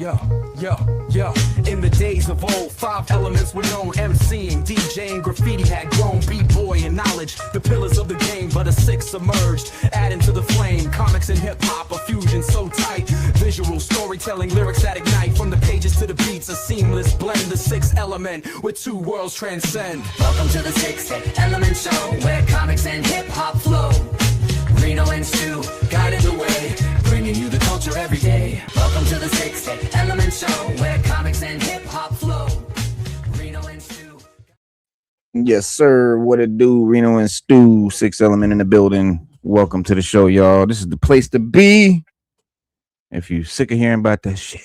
Yo. In the days of old, 5 elements were known. MCing, DJing, graffiti had grown. B-boy and knowledge, the pillars of the game. But a 6th emerged, adding to the flame. Comics and hip-hop, a fusion so tight. Visual storytelling, lyrics that ignite. From the pages to the beats, a seamless blend. The 6th element, where 2 worlds transcend. Welcome to the 6th Element Show, where comics and hip-hop flow. Reno and Stu guided the way, bringing you the culture every day. Welcome to the 6th Element Show, where comics and hip-hop flow. Reno and Stu. Yes, sir. What it do? Reno and Stu, 6th Element in the building. Welcome to the show, y'all. This is the place to be if you sick of hearing about that shit.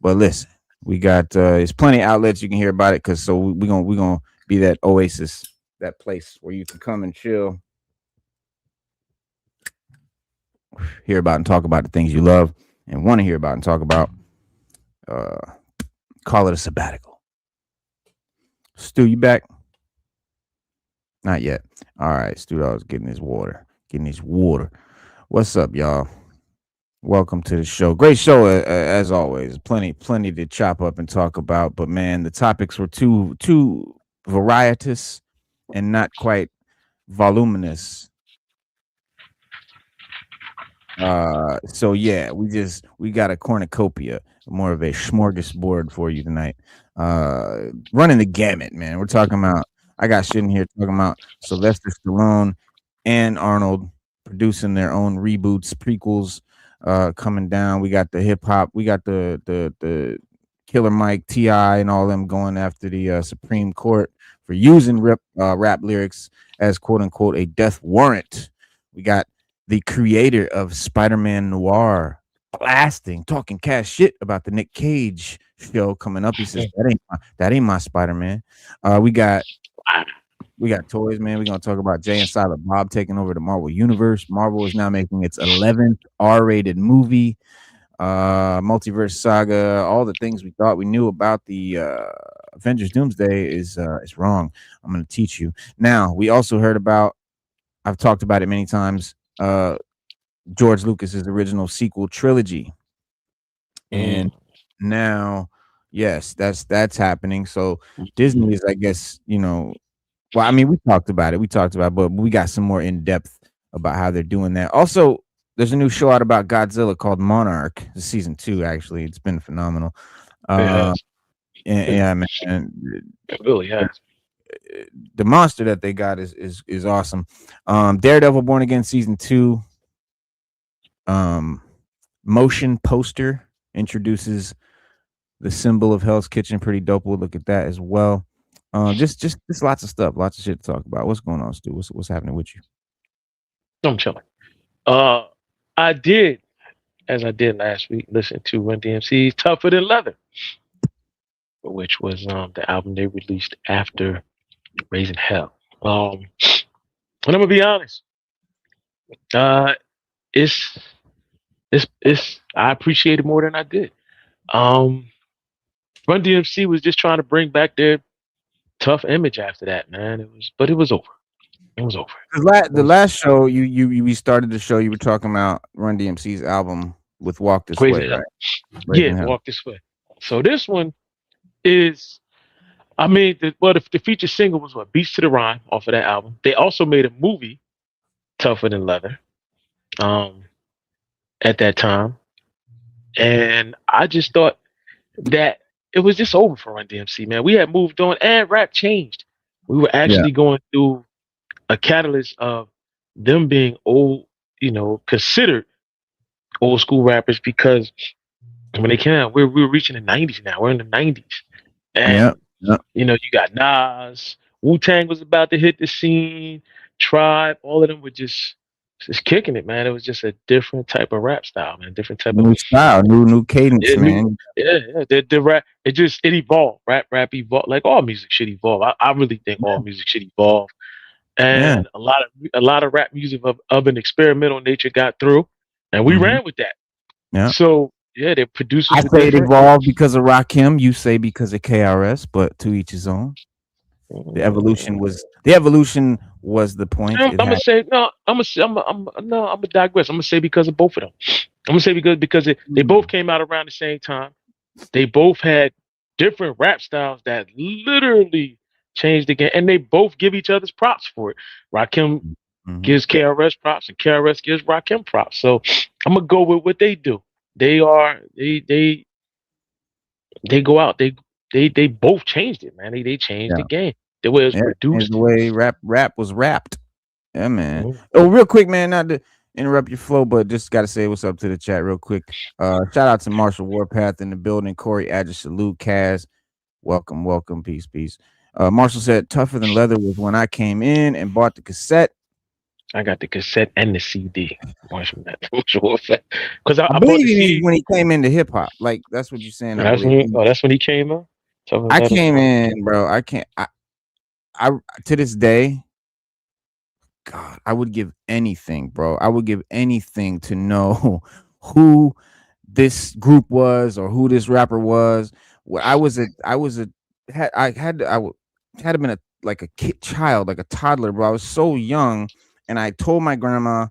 But listen, we got there's plenty of outlets you can hear about it, because so we're gonna be that oasis, that place where you can come and chill, hear about and talk about the things you love and want to hear about and talk about. Call it a sabbatical. Stu, you back? Not yet. All right, Stu was getting his water. What's up, y'all? Welcome to the show. Great show as always. Plenty to chop up and talk about. But man, the topics were too varietous and not quite voluminous. So yeah, we got a cornucopia, more of a smorgasbord for you tonight. Running the gamut, man. We're talking about, I got shit in here talking about Sylvester Stallone and Arnold producing their own reboots, prequels, coming down. We got the hip hop, we got the Killer Mike, T.I. and all them going after the Supreme Court for using rap lyrics as quote unquote a death warrant. We got the creator of Spider-Man Noir talking cash shit about the Nick Cage show coming up. He says that ain't my Spider-Man. We got toys, man. We're gonna talk about Jay and Silent Bob taking over the Marvel universe. Marvel is now making its 11th R-rated movie. Multiverse saga. All the things we thought we knew about the Avengers Doomsday is wrong. I'm gonna teach you. Now, we also heard about, I've talked about it many times, George Lucas's original sequel trilogy, and now, yes, that's happening. So Disney is, I guess, well, I mean, we talked about it, but we got some more in depth about how they're doing that. Also, there's a new show out about Godzilla called Monarch. It's season 2, actually. It's been phenomenal. Yeah, man, it really has. The monster that they got is awesome. Daredevil Born Again season 2. Motion poster introduces the symbol of Hell's Kitchen. Pretty dope. We'll look at that as well. Just lots of stuff, lots of shit to talk about. What's going on, Stu? What's happening with you? I'm chilling. I did, as I did last week, listen to Run DMC's Tougher Than Leather, which was the album they released after Raising Hell. And I'm gonna be honest. It's I appreciate it more than I did. Run DMC was just trying to bring back their tough image after that, man. It was over. It was over. The last show we started the show, you were talking about Run DMC's album with Walk This Way, right? Yeah, Walk This Way. So this one is, I mean, the feature single was Beats to the Rhyme off of that album. They also made a movie, Tougher Than Leather, at that time. And I just thought that it was just over for Run DMC, man. We had moved on and rap changed. We were actually going through a catalyst of them being old, considered old school rappers, because when they came out, we were reaching the 90s now. We're in the 90s. And, you got Nas, Wu-Tang was about to hit the scene, Tribe, all of them were just kicking it, man. It was just a different type of rap style, man. Different type new of style, new cadence, man. The rap, it evolved. Rap evolved. Like all music should evolve. I really think all music should evolve. And a lot of rap music of an experimental nature got through, and we ran with that. Yeah. So the producers. I say it evolved because of Rakim. You say because of KRS, but to each his own. The evolution was the point. I'm gonna digress. I'm gonna say because of both of them. I'm gonna say because they both came out around the same time. they both had different rap styles that literally changed the game, and they both give each other's props for it. Rakim Mhm. gives KRS props, and KRS gives Rakim props. So I'm gonna go with what they do. They go out. They both changed it, man. They changed the Yeah. game. The way it was Yeah. And produced. the way rap was wrapped. Yeah, man. Mhm. Oh, real quick, man, not to interrupt your flow, but just gotta say what's up to the chat real quick. Shout out to Marshall Warpath in the building, Corey Adger, salute, Kaz. Welcome, peace, peace. Marshall said tougher than leather was when I came in and bought the cassette. I got the cassette and the CD. Because I I bought believe the he means CD. when he came into hip hop. Like that's what you're saying, I That's believe. that's when he came up. I came in, bro. I can't I to this day, God, I would give anything, bro. I would give anything to know who this group was or who this rapper was. Well, I had been like a child, like a toddler, bro. I was so young, and I told my grandma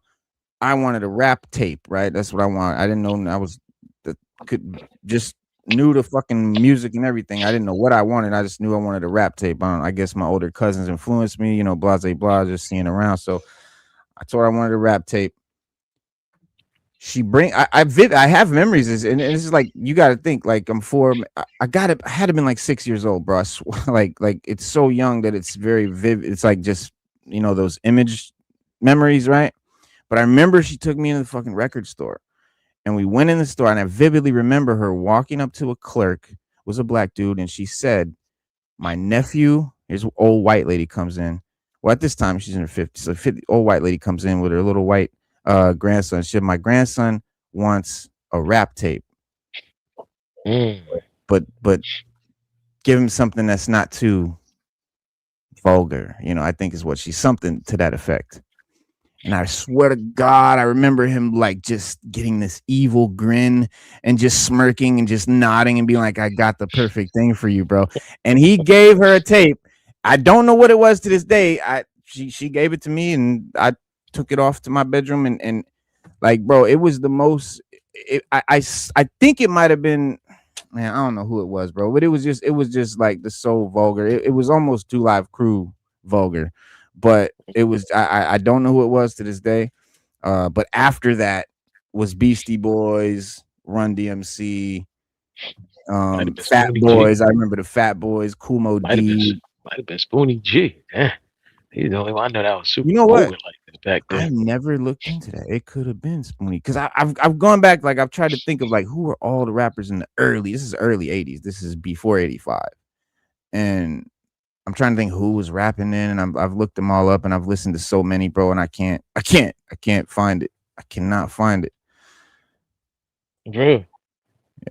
I wanted a rap tape. Right, that's what I want. I didn't know I was could just knew the fucking music and everything. I didn't know what I wanted. I just knew I wanted a rap tape. I guess my older cousins influenced me, blah, blah, blah, just seeing around. So I told her I wanted a rap tape. I have memories, and this is like you got to think like I'm four. I got it. I had to been like 6 years old, bro. Like it's so young that it's very vivid. It's like just those image memories, right? But I remember she took me into the fucking record store, and we went in the store, and I vividly remember her walking up to a clerk, was a black dude, and she said, "My nephew." Here's an old white lady comes in. Well, at this time she's in her 50s. So old white lady comes in with her little white grandson. She said, "My grandson wants a rap tape, Mm. but give him something that's not too vulgar." I think is what she's something to that effect. And I swear to God, I remember him like just getting this evil grin and just smirking and just nodding and being like, "I got the perfect thing for you, bro." And he gave her a tape. I don't know what it was to this day. She gave it to me, and I took it off to my bedroom, and like, bro, it was the most. I think it might have been, man. I don't know who it was, bro, but it was just like the so vulgar. It was almost 2 Live Crew vulgar, but it was. I don't know who it was to this day. But after that was Beastie Boys, Run DMC, Might have been Fat Spoonie G. Boys. I remember the Fat Boys, Kumo D. Might have been Spoonie G. Damn. He's the only one I know that was super You know what? vulgar like this back I then. never looked into that. It could have been Spoonie, because I've gone back, like I've tried to think of like who are all the rappers in the early. This is early 80s. This is before 85, and I'm trying to think who was rapping then, and I've looked them all up, and I've listened to so many, bro, and I can't find it. I cannot find it. Bro.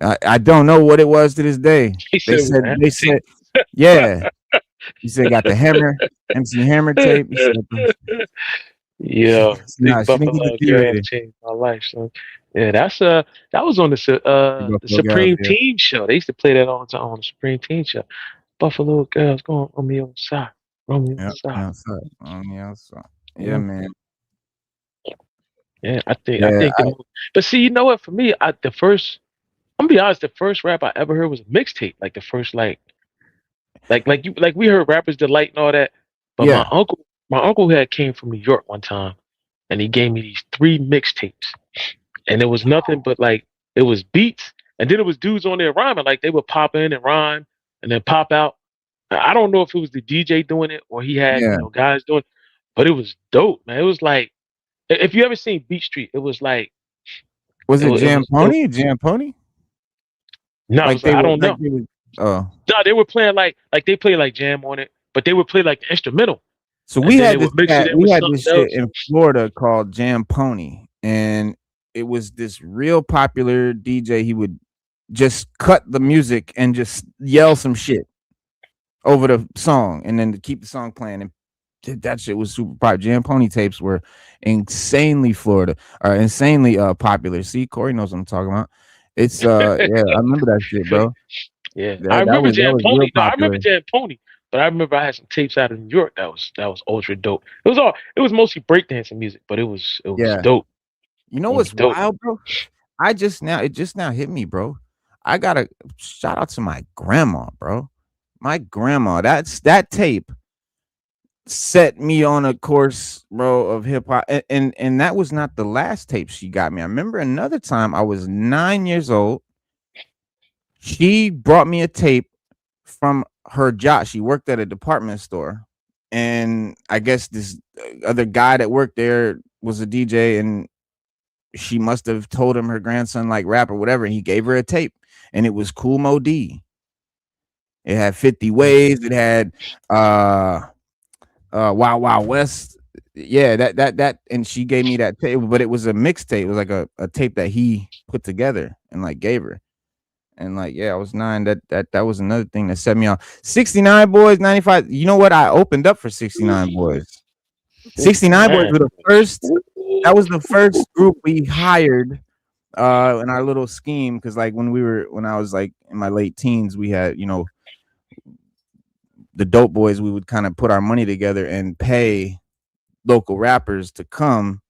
I don't know what it was to this day. He They said, said, yeah. He said got the Hammer, MC Hammer tape. He said, yeah, nah, Big she didn't get Buffalo the Girl rated. changed my life. So yeah, that was on the Buffalo Supreme Girls, yeah. Team show. They used to play that all the time on the Supreme Team show. Buffalo Girls going on me on the side. On me on the side. Outside. On the outside. Yeah, man. Yeah, I think Yeah, but see, you know what? For me, I'm gonna be honest, the first rap I ever heard was a mixtape. Like the first like we heard Rappers Delight and all that. But yeah. my uncle had came from New York one time, and he gave me these 3 mixtapes, and it was nothing but like it was beats, and then it was dudes on there rhyming. Like they would pop in and rhyme, and then pop out. I don't know if it was the DJ doing it or he had Yeah. guys doing it, but it was dope, man. It was like if you ever seen Beat Street, it was like Was it Jam dope. Pony? Jam Pony? No, Like I don't know. Oh. No, they were playing like they play like jam on it, but they would play like the instrumental. So we had this shit in Florida called Jam Pony, and it was this real popular DJ. He would just cut the music and just yell some shit over the song, and then to keep the song playing. And that shit was super popular. Jam Pony tapes were insanely insanely popular. See, Corey knows what I'm talking about. It's yeah, I remember that shit, bro. Yeah, I remember Jam was Pony. real No, I popular. remember Jam Pony, but I remember I had some tapes out of New York that was ultra dope. It was mostly breakdancing music, but it was Yeah. dope. You know what's wild, bro? It just now hit me, bro. I gotta shout out to my grandma, bro. My grandma. That tape set me on a course, bro, of hip hop. And that was not the last tape she got me. I remember another time I was 9 years old. She brought me a tape from her job. She worked at a department store. And I guess this other guy that worked there was a DJ, and she must have told him her grandson like rap or whatever. And he gave her a tape, and it was Cool Mo D. It had 50 Ways. It had Wild Wild West. Yeah, that, and she gave me that tape, but it was a mixtape. It was like a tape that he put together and like gave her. And like, yeah, I was 9. That was another thing that set me off. 69 Boys, 95. You know what? I opened up for 69 Boys. 69 Boys were the first. That was the first group we hired in our little scheme, because like when I was like in my late teens, we had, you know, the Dope Boys. We would kind of put our money together and pay local rappers to come,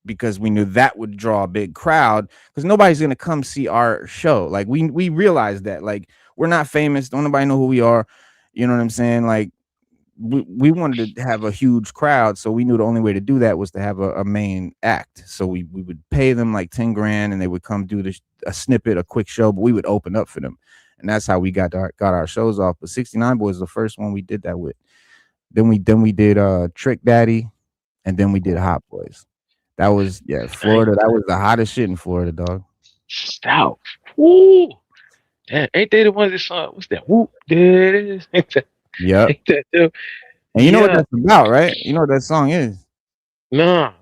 because we knew that would draw a big crowd, because nobody's gonna come see our show. Like we realized that, like, we're not famous, don't nobody know who we are, you know what I'm saying? Like we wanted to have a huge crowd, so we knew the only way to do that was to have a main act. So we would pay them like 10 grand, and they would come do a snippet, a quick show, but we would open up for them, and that's how we got our shows off. But 69 Boys was the first one we did that with. Then we did Trick Daddy, and then we did Hot Boys. That was, yeah, Florida. That was the hottest shit in Florida, dog. Stout. Woo. Damn, ain't they the ones that song? What's that? Whoop. There it is. Yep. And you know what that's about, right? You know what that song is? Nah.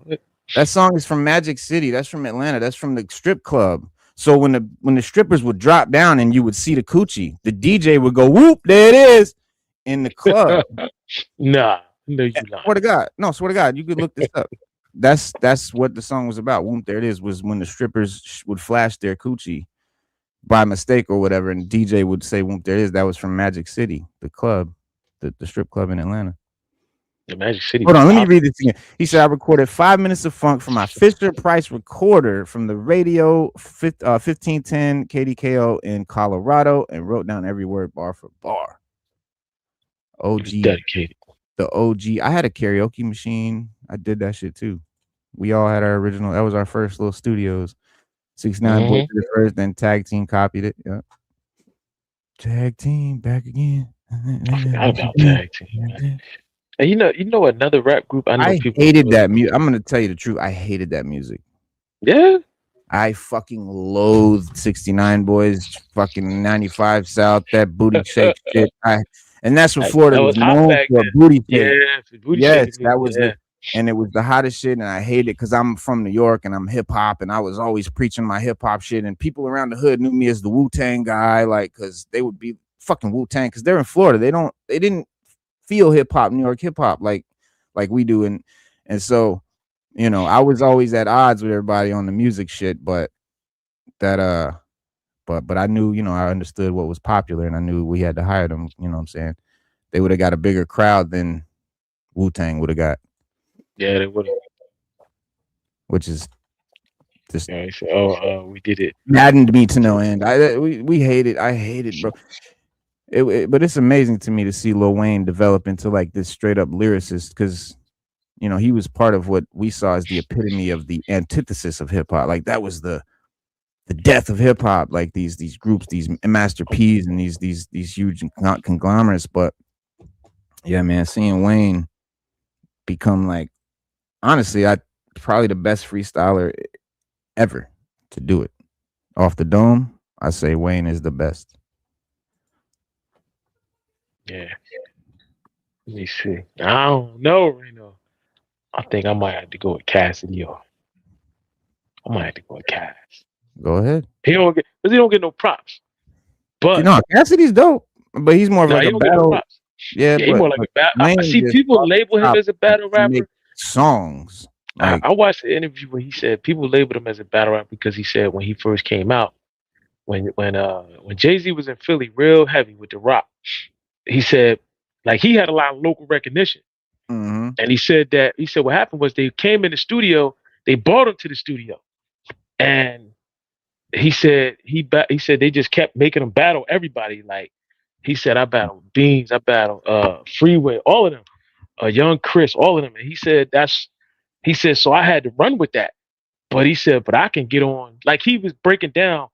That song is from Magic City. That's from Atlanta. That's from the strip club. So when the strippers would drop down and you would see the coochie, the DJ would go, whoop, there it is, in the club. Nah. No, you not. Swear to God. No, swear to God. You could look this up. That's what the song was about. Whoop, there it is, was when the strippers would flash their coochie by mistake or whatever, and DJ would say, whoop, there it is. That was from Magic City, the club, the strip club in Atlanta. The Magic City. Hold on, let me read this again. He said, I recorded 5 minutes of funk from my Fisher Price recorder from the radio 1510 KDKO in Colorado, and wrote down every word bar for bar. OG. Dedicated. The OG. I had a karaoke machine. I did that shit too. We all had our original. That was our first little studios. 69 Boys did it first, then Tag Team copied it. Yep. Tag Team back again. I forgot about Tag Team, man. And you know another rap group I people hated that music. I'm gonna tell you the truth. I hated that music. Yeah. I fucking loathed 69 Boys, fucking 95 South, that booty shake shit. And that's what Florida was known for, booty shake. Yeah, booty yes, shake. that was it. And it was the hottest shit, and I hate it because I'm from New York and I'm hip hop, and I was always preaching my hip hop shit, and people around the hood knew me as the Wu-Tang guy, like, because they would be fucking Wu-Tang, because they're in Florida. They didn't feel hip hop, New York hip hop, like we do, and so, you know, I was always at odds with everybody on the music shit, but that but I knew, you know, I understood what was popular, and I knew we had to hire them. You know what I'm saying? They would have got a bigger crowd than Wu-Tang would have got. Yeah, they would have. Which is just we did it. Maddened me to no end. We hate it. I hate it, bro. But it's amazing to me to see Lil Wayne develop into like this straight up lyricist, because, you know, he was part of what we saw as the epitome of the antithesis of hip hop. Like that was the death of hip hop. Like these groups, these Master P's and these huge conglomerates. But yeah, man, seeing Wayne become, like, honestly, probably the best freestyler ever to do it. Off the dome, I say Wayne is the best. Yeah. Let me see. I don't know, Reno. I think I might have to go with Cassidy. I might have to go with Cass. Go ahead. He don't get no props. But no, Cassidy's dope, but he's more of like a battle. Yeah, he's more like a battle. I see people label him as a battle rapper. Songs. Like, I watched the interview where he said people labeled him as a battle rapper because he said when he first came out, when Jay-Z was in Philly real heavy with the rock, he said, like, he had a lot of local recognition. Mm-hmm. And he said what happened was they came in the studio, they brought him to the studio, and he said he said they just kept making him battle everybody. Like he said, I battled Beans, I battled Freeway, all of them, Young Chris, all of them. And he said, so I had to run with that. But he said, but I can get on. Like he was breaking down,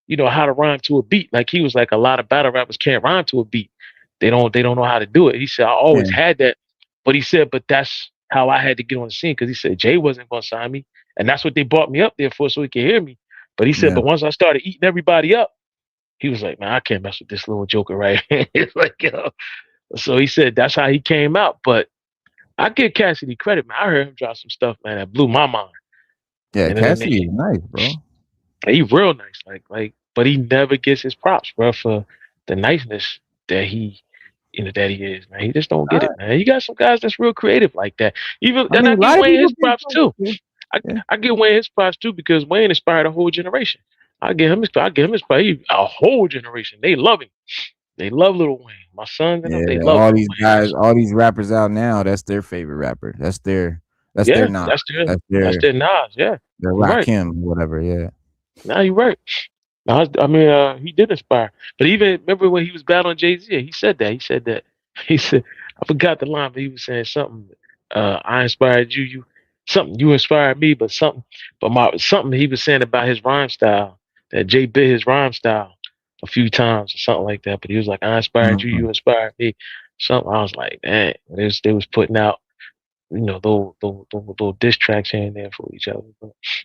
how to rhyme to a beat. Like he was like, a lot of battle rappers can't rhyme to a beat. They don't know how to do it. He said, I always had that. But he said, but that's how I had to get on the scene, because he said Jay wasn't gonna sign me. And that's what they brought me up there for, so he could hear me. But he said, but once I started eating everybody up, he was like, man, I can't mess with this little joker right here. It's like, So he said that's how he came out. But I give Cassidy credit, man. I heard him drop some stuff, man, that blew my mind. Yeah, Cassidy is nice, bro. He real nice, but he never gets his props, bro, for the niceness that he is, man. He just don't get it, man. You got some guys that's real creative like that. I give Wayne his props too. I give Wayne his props too, because Wayne inspired a whole generation. I give him his props. A whole generation. They love him. They love Lil Wayne. My sons and them, they love all these guys, all these rappers out now. That's their favorite rapper. That's their Nas. That's their Nas. Yeah, their Rakim, whatever. Yeah. No, you're right. I mean, he did inspire. But even remember when he was battling Jay-Z, he said that. He said, I forgot the line, but he was saying something. I inspired you. You inspired me, but something he was saying about his rhyme style, that Jay bit his rhyme style a few times or something like that. But he was like, I inspired you, you inspired me. Something. I was like, dang, they was putting out, those diss tracks here and there for each other.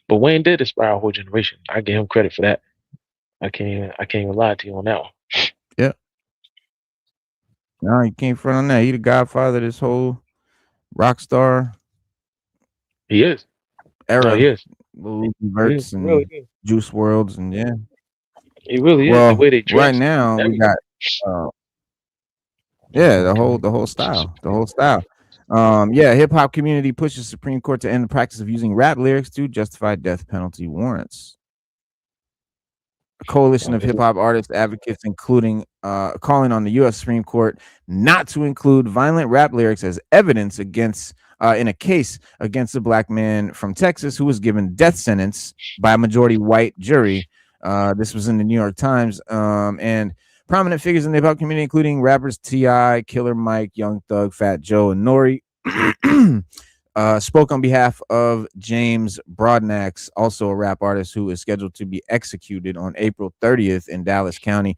But Wayne did inspire a whole generation. I give him credit for that. I can't even lie to you on that one. Yeah. No, you can't front on that. He the godfather of this whole rock star. He is. Era. He is. Verts and really Juice Worlds and He really is. Well, the way they dress, right now we got the whole style. Hip hop community pushes Supreme Court to end the practice of using rap lyrics to justify death penalty warrants. A coalition of hip hop artists advocates, including calling on the U.S. Supreme Court not to include violent rap lyrics as evidence against in a case against a black man from Texas who was given death sentence by a majority white jury. This was in the New York Times, and prominent figures in the hip hop community, including rappers T.I., Killer Mike, Young Thug, Fat Joe, and Noir, spoke on behalf of James Broadnax, also a rap artist who is scheduled to be executed on April 30th in Dallas County.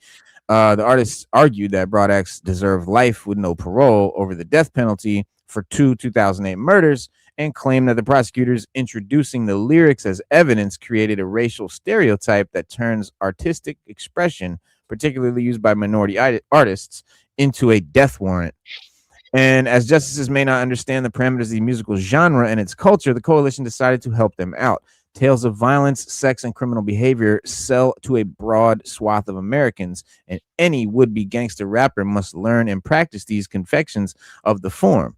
The artists argued that Broadnax deserved life with no parole over the death penalty for 2008 murders, and claimed that the prosecutors introducing the lyrics as evidence created a racial stereotype that turns artistic expression, particularly used by minority artists, into a death warrant. And as justices may not understand the parameters of the musical genre and its culture, the coalition decided to help them out. Tales of violence, sex, and criminal behavior sell to a broad swath of Americans, and any would-be gangster rapper must learn and practice these confections of the form.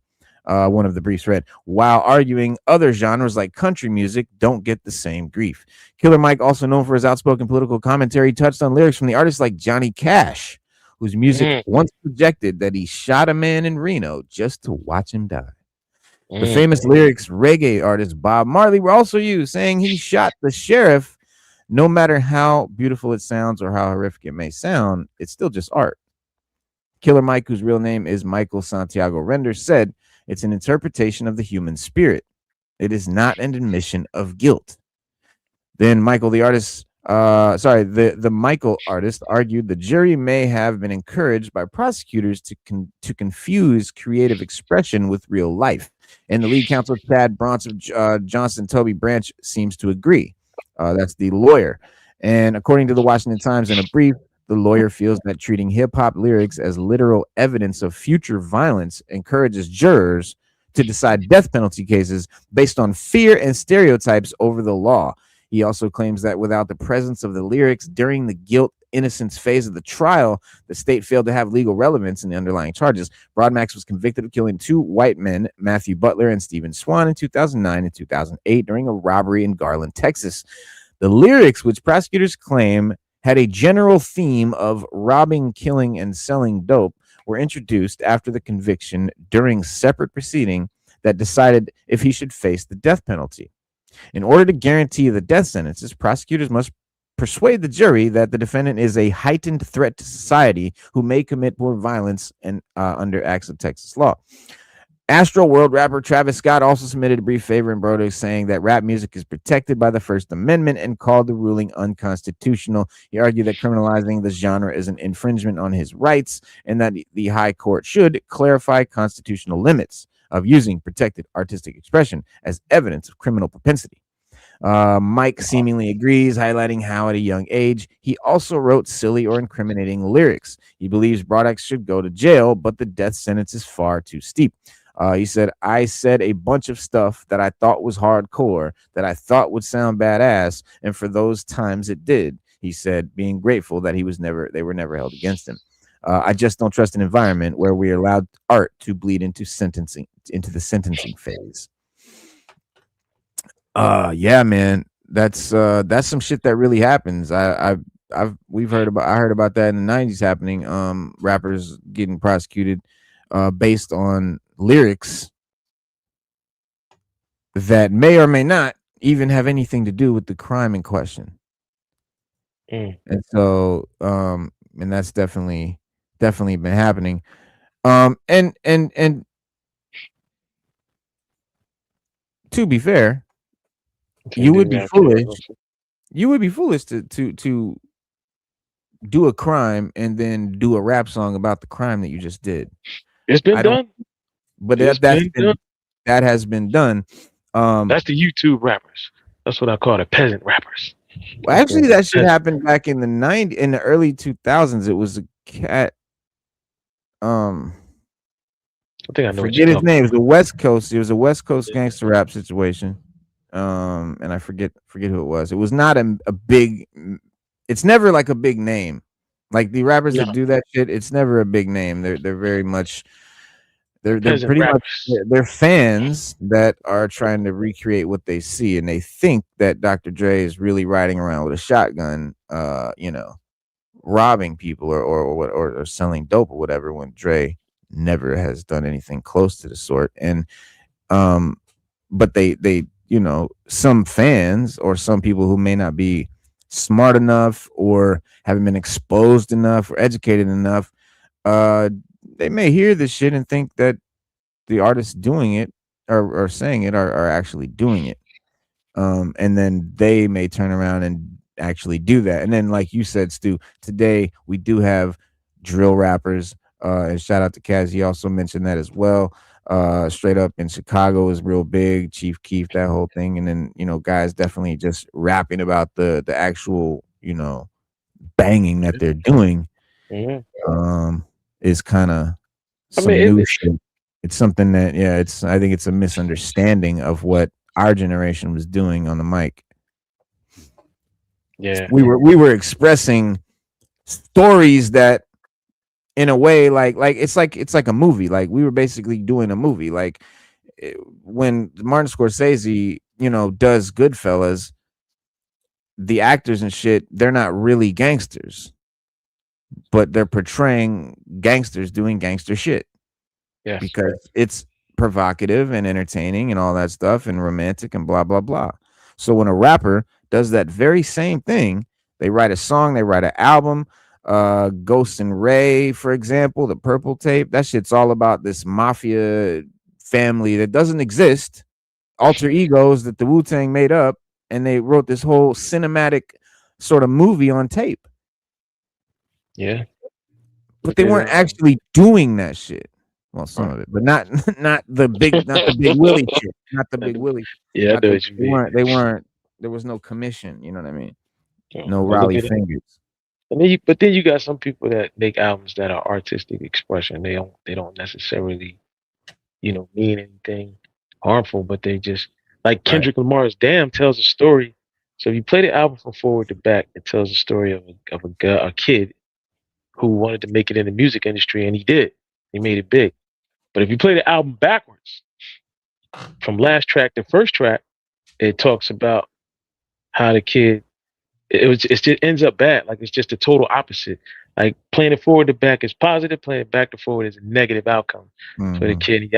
One of the briefs read, while arguing other genres like country music don't get the same grief. Killer Mike, also known for his outspoken political commentary, touched on lyrics from the artists like Johnny Cash, whose music once projected that he shot a man in Reno just to watch him die. The famous lyrics reggae artist Bob Marley were also used, saying he shot the sheriff. No matter how beautiful it sounds or how horrific it may sound, it's still just art. Killer Mike, whose real name is Michael Santiago Render, said, it's an interpretation of the human spirit. It is not an admission of guilt. Then Michael, the artist, the Michael artist argued the jury may have been encouraged by prosecutors to confuse creative expression with real life. And the lead counsel, Chad Bronson Johnson Toby Branch, seems to agree. That's the lawyer. And according to the Washington Times, in a brief, the lawyer feels that treating hip-hop lyrics as literal evidence of future violence encourages jurors to decide death penalty cases based on fear and stereotypes over the law. He also claims that without the presence of the lyrics during the guilt-innocence phase of the trial, the state failed to have legal relevance in the underlying charges. Broadnax was convicted of killing two white men, Matthew Butler and Stephen Swan, in 2009 and 2008 during a robbery in Garland, Texas. The lyrics, which prosecutors claim had a general theme of robbing, killing, and selling dope, were introduced after the conviction during separate proceeding that decided if he should face the death penalty. In order to guarantee the death sentences, prosecutors must persuade the jury that the defendant is a heightened threat to society who may commit more violence and under acts of Texas law. Astro World rapper Travis Scott also submitted a brief favor in Broder, saying that rap music is protected by the First Amendment and called the ruling unconstitutional. He argued that criminalizing the genre is an infringement on his rights and that the high court should clarify constitutional limits of using protected artistic expression as evidence of criminal propensity. Mike seemingly agrees, highlighting how at a young age he also wrote silly or incriminating lyrics. He believes Brodex should go to jail, but the death sentence is far too steep. He said, I said a bunch of stuff that I thought was hardcore, that I thought would sound badass, and for those times it did. He said, being grateful that they were never held against him. I just don't trust an environment where we allowed art to bleed into the sentencing phase. Yeah, man, that's some shit that really happens. I heard about that in the 90s happening. Rappers getting prosecuted based on lyrics that may or may not even have anything to do with the crime in question. And so and that's definitely been happening. And to be fair, you would be foolish to do a crime and then do a rap song about the crime that you just did. It's been done. But that has been done. That's the YouTube rappers. That's what I call the peasant rappers. Well, actually, that shit happened back in the early 2000s. It was a cat. I think I know. Forget his name. It was a West Coast. It was a West Coast gangster rap situation. And I forget who it was. It was not a big. It's never like a big name. Like the rappers that do that shit, it's never a big name. They're very much. They're pretty much they're fans that are trying to recreate what they see, and they think that Dr. Dre is really riding around with a shotgun, robbing people or selling dope or whatever. When Dre never has done anything close to the sort, and but they some fans or some people who may not be smart enough or haven't been exposed enough or educated enough, they may hear this shit and think that the artists doing it or saying it are actually doing it. And then they may turn around and actually do that. And then, like you said, Stu, today we do have drill rappers. And shout out to Kaz. He also mentioned that as well. Straight up in Chicago is real big. Chief Keef, that whole thing. And then, guys definitely just rapping about the actual, banging that they're doing. Is kind of some new shit. It's something that, I think it's a misunderstanding of what our generation was doing on the mic. Yeah, we were expressing stories that, in a way, like it's like a movie. Like we were basically doing a movie. Like when Martin Scorsese, does Goodfellas, the actors and shit, they're not really gangsters, but they're portraying gangsters doing gangster shit. Yes. Because it's provocative and entertaining and all that stuff and romantic and blah, blah, blah. So when a rapper does that very same thing, they write a song, they write an album, Ghost and Ray, for example, the Purple Tape, that shit's all about this mafia family that doesn't exist, alter egos that the Wu-Tang made up, and they wrote this whole cinematic sort of movie on tape. Yeah. But they weren't actually doing that shit. Well, some of it, but not the big Willie shit. Not the big Willie. Yeah, they weren't. There was no commission. You know what I mean? No Raleigh fingers. And then you got some people that make albums that are artistic expression. They don't necessarily, mean anything harmful, but they just like Kendrick Lamar's "Damn" tells a story. So if you play the album from forward to back, it tells a story of a kid who wanted to make it in the music industry, and he did. He made it big. But if you play the album backwards, from last track to first track, it talks about how the kid it just ends up bad. Like it's just the total opposite. Like playing it forward to back is positive, playing it back to forward is a negative outcome. So the kid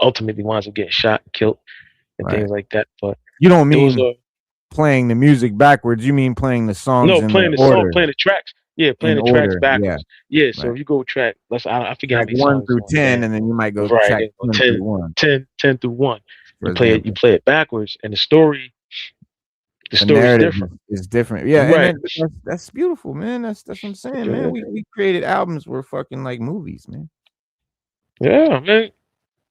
ultimately winds up getting shot and killed and things like that. But you don't mean playing the music backwards. You mean playing the songs No, in playing the the song, order? playing the tracks. Yeah, playing In the tracks order, yeah. backwards. Yeah, so Right. if you go track, I forget how Track many 1 songs through on 10, there. and then you might go Right, track then go 10 through 1, 10 through 1. for You example. play it backwards, and the The story's narrative different. is different. Yeah, and Right. then that's beautiful, man. That's what I'm saying, man. Yeah, We created albums were fucking like movies, man. yeah, man.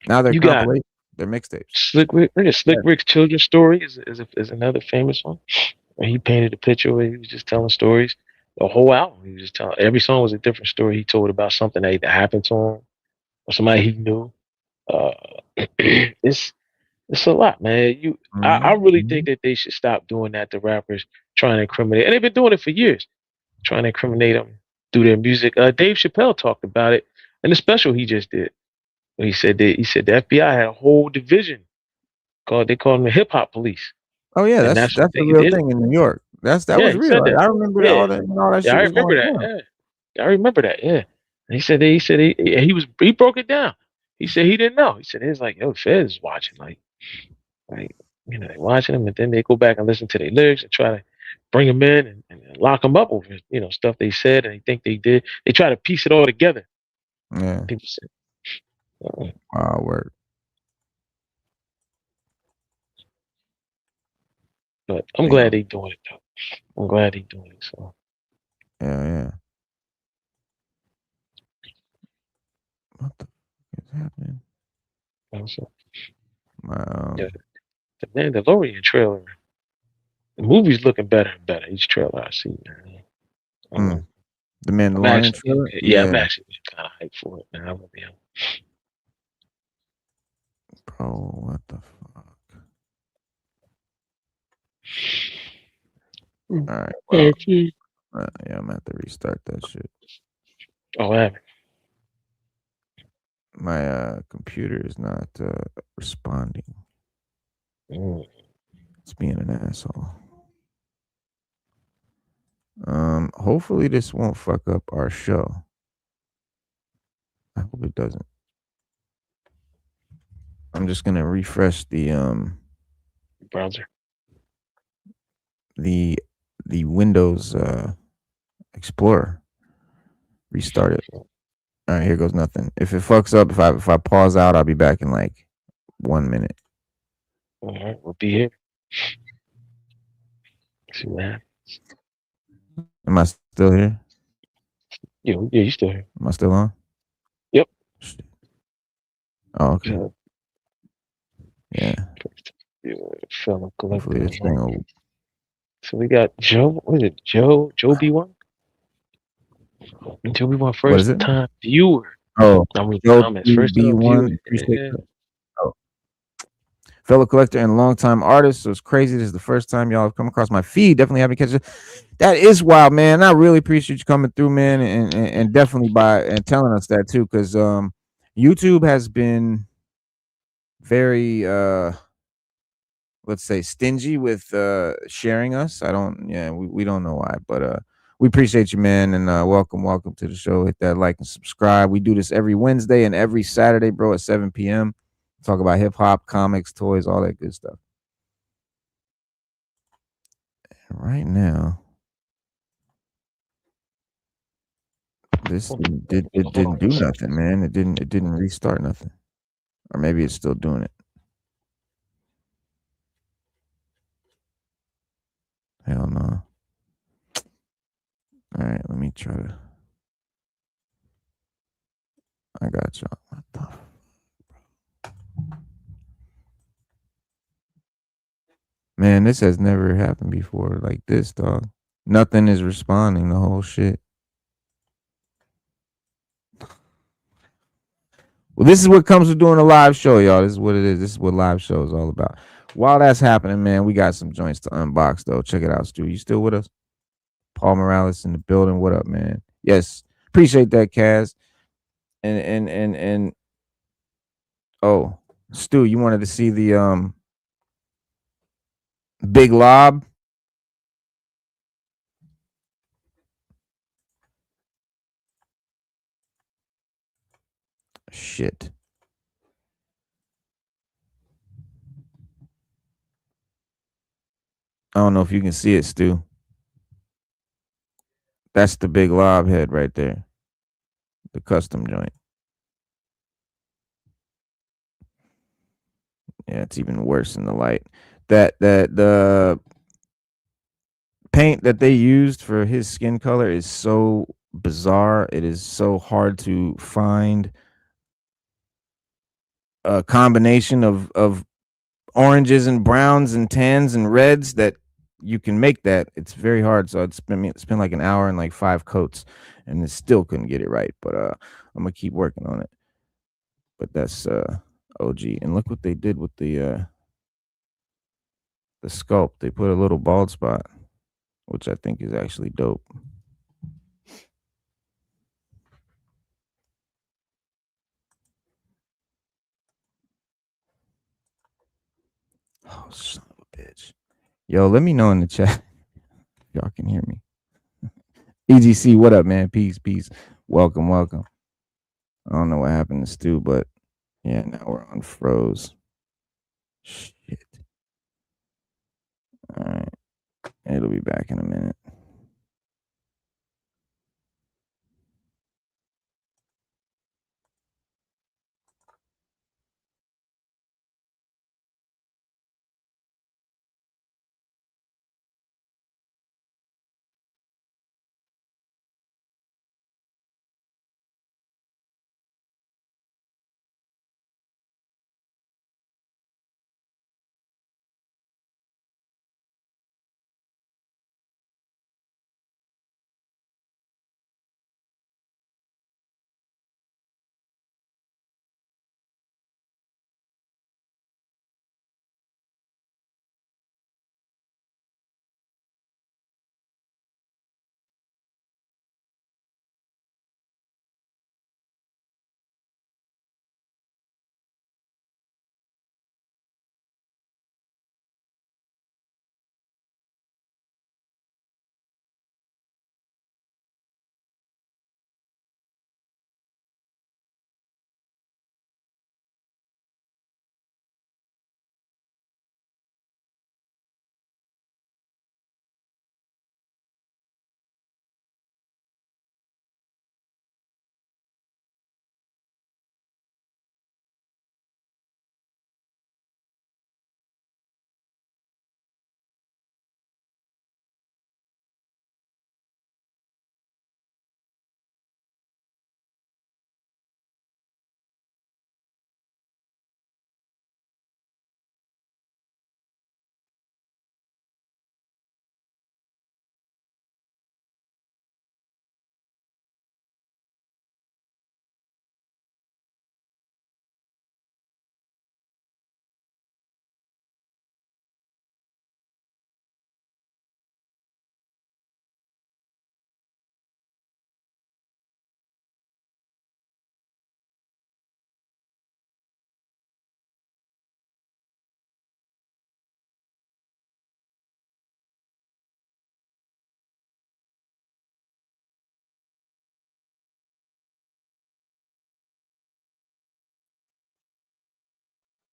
Now they're You got compilations. They're mixtapes. Slick Rick. Slick Yeah. Rick's children's story is another famous one. Where he painted a picture where he was just telling stories. The whole album, he was just telling. Every song was a different story. He told about something that either happened to him or somebody he knew. Uh, it's a lot, man. I really think Mhm. that they should stop doing that to rappers, trying to incriminate, and they've been doing it for years, trying to incriminate them through their music. Dave Chappelle talked about it in the special he just did. He said the FBI had a whole division called they called them the hip hop police, Oh yeah, and that's that's what a they real did. thing in New York. That Yeah, was he real. said that. I remember that Yeah, all that yeah, shit I was remember going that. on. Yeah, I remember that. Yeah, and he said he broke it down. He said he didn't know. He said it's like yo, Feds watching, like they watching them, and then they go back and listen to their lyrics and try to bring them in and lock them up over stuff they said and they think they did. They try to piece it all together. Yeah. People say, Wow, word. but I'm Damn. glad they doing it though. I'm glad they doing it. So Yeah. What the fuck is happening? also, My yeah, the Mandalorian trailer. The movie's looking better and better each trailer I see, man. Um, the I'm Mandalorian actually, trailer? yeah, I'm Yeah, actually kind of hyped for it, man. I really am. bro. What the fuck? All right. Well, yeah, I'm gonna have to restart that shit. Oh, man. My computer is not responding. It's being an asshole. Hopefully this won't fuck up our show. I hope it doesn't. I'm just gonna refresh the Browser. the Windows Explorer. Restart it. All right, here goes nothing. If it fucks up, if I pause out, I'll be back in like 1 minute. All right, we'll be here. See what happens. Am I still here? Yeah, you still here? Am I still on? Yep. Shit. Oh, okay. Yeah. Fellow Hopefully collector. this thing will. So we got Joe. What is it? Joe B1. Joe B1 What is first it? time viewer. Oh, I'm reading Joe comments. First time viewer. B1. Appreciate that. Oh. Fellow collector and longtime artist. So it's crazy. This is the first time y'all have come across my feed. Definitely haven't catch it. That is wild, man. I really appreciate you coming through, man, and definitely by and telling us that too, because YouTube has been very let's say stingy with sharing us. We don't know why, but we appreciate you, man, and welcome to the show. Hit that like and subscribe. We do this every Wednesday and every Saturday, bro, at 7 p.m. Talk about hip hop, comics, toys, all that good stuff. And right now, this it didn't do nothing, man. It didn't restart nothing, or maybe it's still doing it. Hell no. All right, let me try to. I got y'all. What the? Man, this has never happened before like this, dog. Nothing is responding. The whole shit. Well, this is what comes with doing a live show, y'all. This is what it is. This is what live show is all about. While that's happening, man, we got some joints to unbox, though. Check it out, Stu. You still with us? Paul Morales in the building. What up, man? Yes, appreciate that, Kaz. And oh, Stu, you wanted to see the Big Lob? Shit. I don't know if you can see it, Stu. That's the big lob head right there. The custom joint. Yeah, it's even worse in the light. That the paint that they used for his skin color is so bizarre. It is so hard to find a combination of oranges and browns and tans and reds that you can make that. It's very hard. So I'd spend like an hour and like 5 coats, and it still couldn't get it right. But I'm gonna keep working on it. But that's OG. And look what they did with the sculpt. They put a little bald spot, which I think is actually dope. Oh, son of a bitch. Yo, let me know in the chat if y'all can hear me. EGC, what up, man? Peace, peace. Welcome, welcome. I don't know what happened to Stu, but yeah, now we're on froze. Shit. All right. It'll be back in a minute.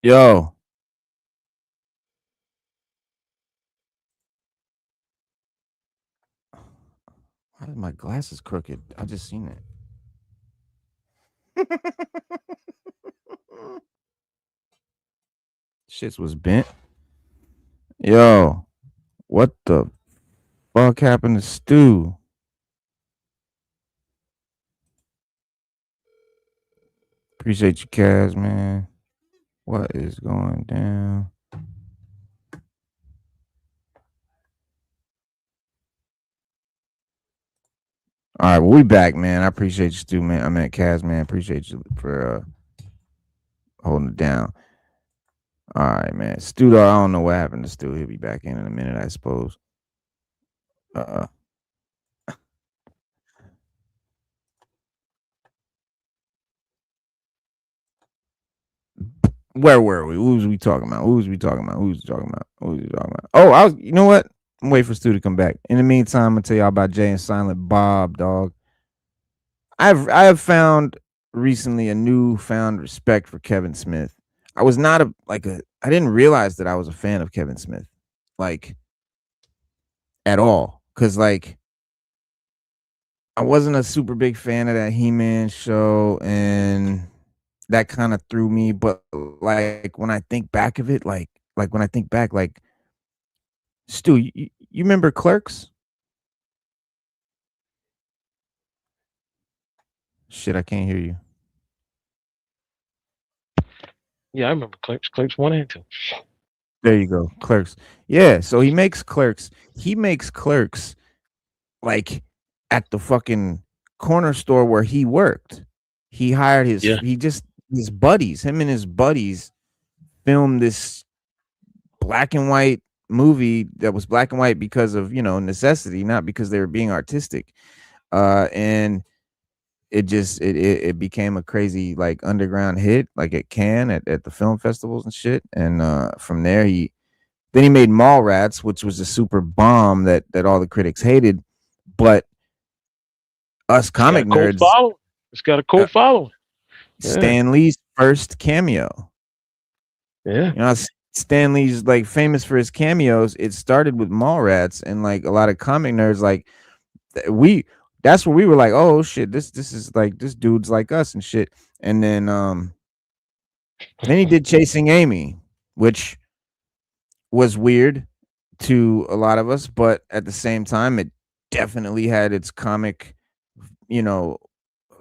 Yo. Why is my glasses crooked? I just seen it. Shits was bent. Yo, what the fuck happened to Stu? Appreciate you, Kaz, man. What is going down? All right, well, we back, man. I appreciate you, Stu, man. I mean, Kaz, man. Appreciate you for holding it down. All right, man. Stu, though, I don't know what happened to Stu. He'll be back in a minute, I suppose. Where were we? Who was we talking about? Who was we talking about? Who was we talking about? Who was we talking about? Oh, I was. You know what? I'm waiting for Stu to come back. In the meantime, I'm gonna tell y'all about Jay and Silent Bob, dog. I have found recently a newfound respect for Kevin Smith. I was not I didn't realize that I was a fan of Kevin Smith. Like at all, because like I wasn't a super big fan of that He-Man show, and that kind of threw me. But like when I think back of it, like when I think back, like Stu, you remember Clerks? Shit, I can't hear you. Yeah, I remember Clerks. Clerks 1 and 2. There you go, Clerks. Yeah, so he makes Clerks. He makes Clerks like at the fucking corner store where he worked. He hired his Yeah. his buddies, him and his buddies filmed this black and white movie that was black and white because of, necessity, not because they were being artistic. And it became a crazy like underground hit, like at Cannes at the film festivals and shit. And from there he made Mallrats, which was a super bomb that all the critics hated. But us comic nerds, It's got a cold following. Stan Lee's first cameo. Yeah. Stan Lee's like famous for his cameos. It started with Mallrats, and like a lot of comic nerds, like that's where we were like, oh shit, this is like, this dude's like us and shit. And then he did Chasing Amy, which was weird to a lot of us, but at the same time, it definitely had its comic,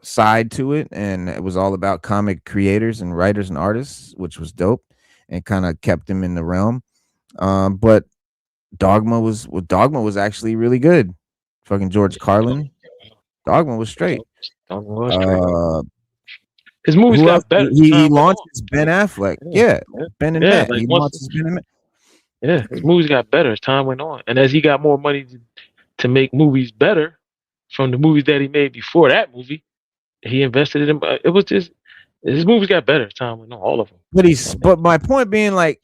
side to it, and it was all about comic creators and writers and artists, which was dope and kind of kept him in the realm. But Dogma was actually really good. Fucking George Carlin. Dogma was straight. His movies got better. He launched his Ben Affleck. Yeah. Ben and Matt. Like he launched his Ben and Matt. Yeah, his movies got better as time went on, and as he got more money to make movies better from the movies that he made before that movie, he invested in them. It was just his movies got better as time went on, all of them. But my point being, like,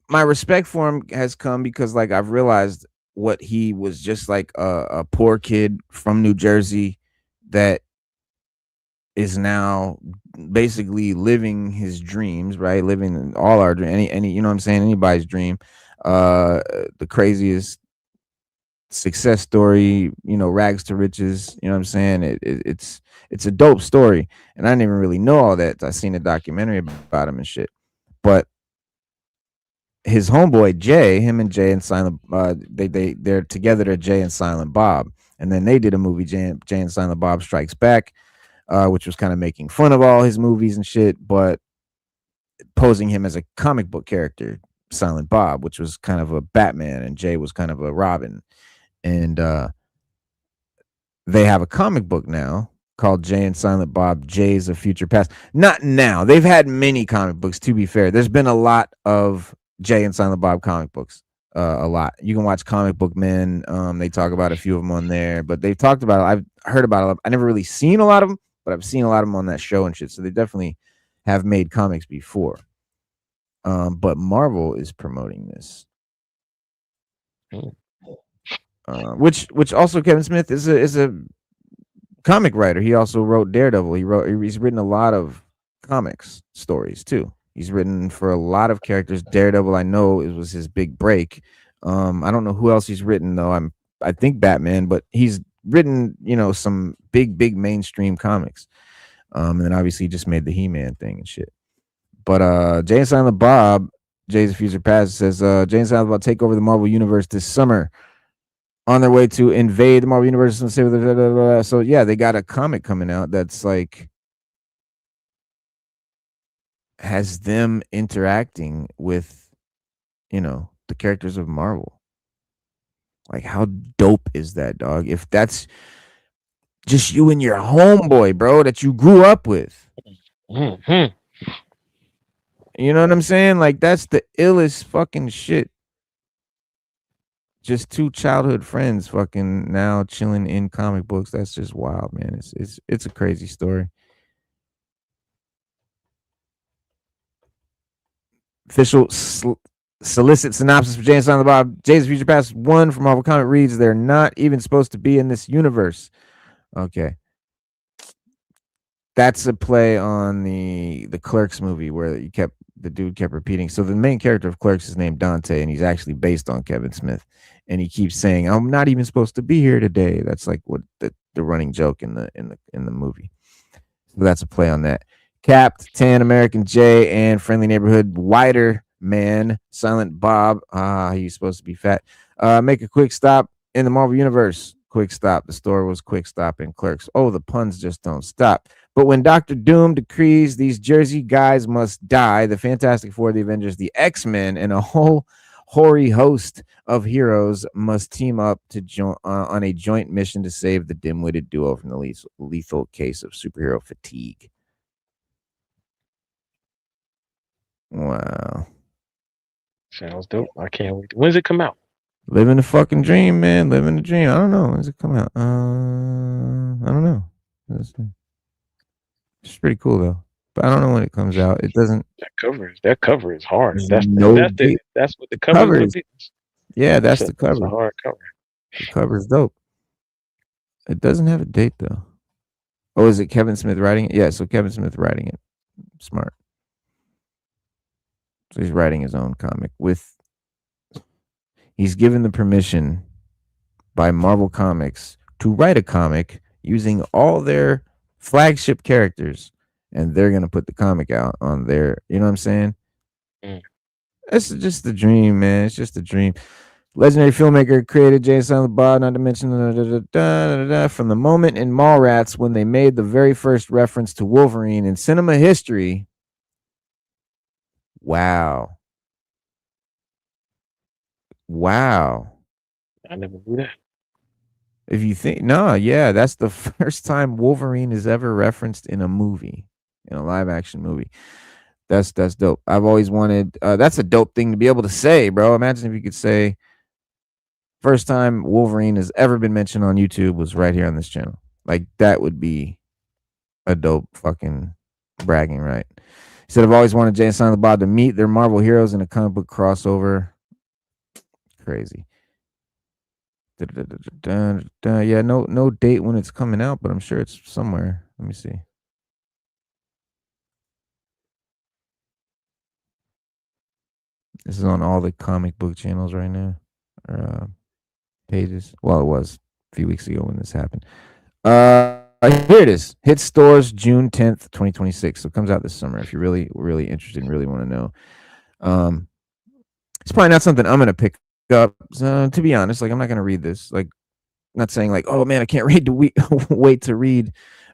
my respect for him has come because like I've realized what he was, just like a poor kid from New Jersey that is now basically living his dreams, right? Living all our dream, any you know what I'm saying, anybody's dream. The craziest success story, rags to riches, you know what I'm saying? It's a dope story, and I didn't even really know all that. I seen a documentary about him and shit. But his homeboy Jay, him and Jay and Silent, they're together. They're Jay and Silent Bob, and then they did a movie, Jay and Silent Bob Strikes Back, which was kind of making fun of all his movies and shit, but posing him as a comic book character, Silent Bob, which was kind of a Batman, and Jay was kind of a Robin. And they have a comic book now called Jay and Silent Bob, Jays of Future Past. Not now. They've had many comic books, to be fair. There's been a lot of Jay and Silent Bob comic books. A lot. You can watch Comic Book Men. They talk about a few of them on there, but they've talked about it. I've heard about it. I never really seen a lot of them, but I've seen a lot of them on that show and shit. So they definitely have made comics before. But Marvel is promoting this. Which also Kevin Smith is a comic writer. He also wrote Daredevil. He's written a lot of comics stories too. He's written for a lot of characters. Daredevil, I know, it was his big break. I don't know who else he's written though. I think Batman, but he's written, some big mainstream comics. And then obviously he just made the He-Man thing and shit. But Jay and Silent Bob, Jay's of Future Past, says Jay and Silent Bob take over the Marvel Universe this summer, on their way to invade the Marvel Universe. So yeah, they got a comic coming out that's like has them interacting with, the characters of Marvel. Like, how dope is that, dog? If that's just you and your homeboy, bro, that you grew up with. Mm-hmm. You know what I'm saying? Like, that's the illest fucking shit. Just two childhood friends fucking now chilling in comic books. That's just wild, man. It's a crazy story. Official solicit synopsis for Jay and Silent Bob. Jay's of Future Past 1 from Marvel Comic reads, they're not even supposed to be in this universe. Okay. That's a play on the Clerks movie where you kept the dude kept repeating. So the main character of Clerks is named Dante, and he's actually based on Kevin Smith. And he keeps saying, "I'm not even supposed to be here today." That's like what the running joke in the movie. So that's a play on that. Capped, Tan, American J, and Friendly Neighborhood Wider Man, Silent Bob. He's supposed to be fat. Make a quick stop in the Marvel Universe. Quick stop. The store was Quick Stop in Clerks. Oh, the puns just don't stop. But when Dr. Doom decrees these Jersey guys must die, the Fantastic Four, the Avengers, the X-Men, and a whole hoary host of heroes must team up to on a joint mission to save the dim-witted duo from the lethal case of superhero fatigue. Wow. Sounds dope. I can't wait. When's it come out? Living the fucking dream, man. Living the dream. I don't know. When's it come out? I don't know. It's pretty cool though. But I don't know when it comes out. It doesn't. That cover is hard. That's what the cover is. Yeah, that's the cover. It's a hard cover. The cover's dope. It doesn't have a date though. Oh, is it Kevin Smith writing it? Yeah, so Kevin Smith writing it. Smart. So he's writing his own comic he's given the permission by Marvel Comics to write a comic using all their flagship characters, and they're gonna put the comic out on their, you know what I'm saying? That's just the dream, man. It's just a dream. Legendary filmmaker created Jay and Silent Bob, not to mention from the moment in Mallrats when they made the very first reference to Wolverine in cinema history. Wow. I never knew that. If you think, that's the first time Wolverine is ever referenced in a movie, in a live action movie. That's dope. I've always wanted, that's a dope thing to be able to say, bro. Imagine if you could say, first time Wolverine has ever been mentioned on YouTube was right here on this channel. Like, that would be a dope fucking bragging right. He said, I've always wanted Jay and Silent Bob to meet their Marvel heroes in a comic book crossover. Crazy. Yeah, no date when it's coming out, but I'm sure it's somewhere. Let me see. This is on all the comic book channels right now, or pages. Well, it was a few weeks ago when this happened. Here it is. Hit stores June 10th, 2026. So it comes out this summer. If you're really, really interested and really want to know, it's probably not something I'm gonna pick up. To be honest, like I'm not gonna read this. Like, not saying like, oh man, I can't wait to read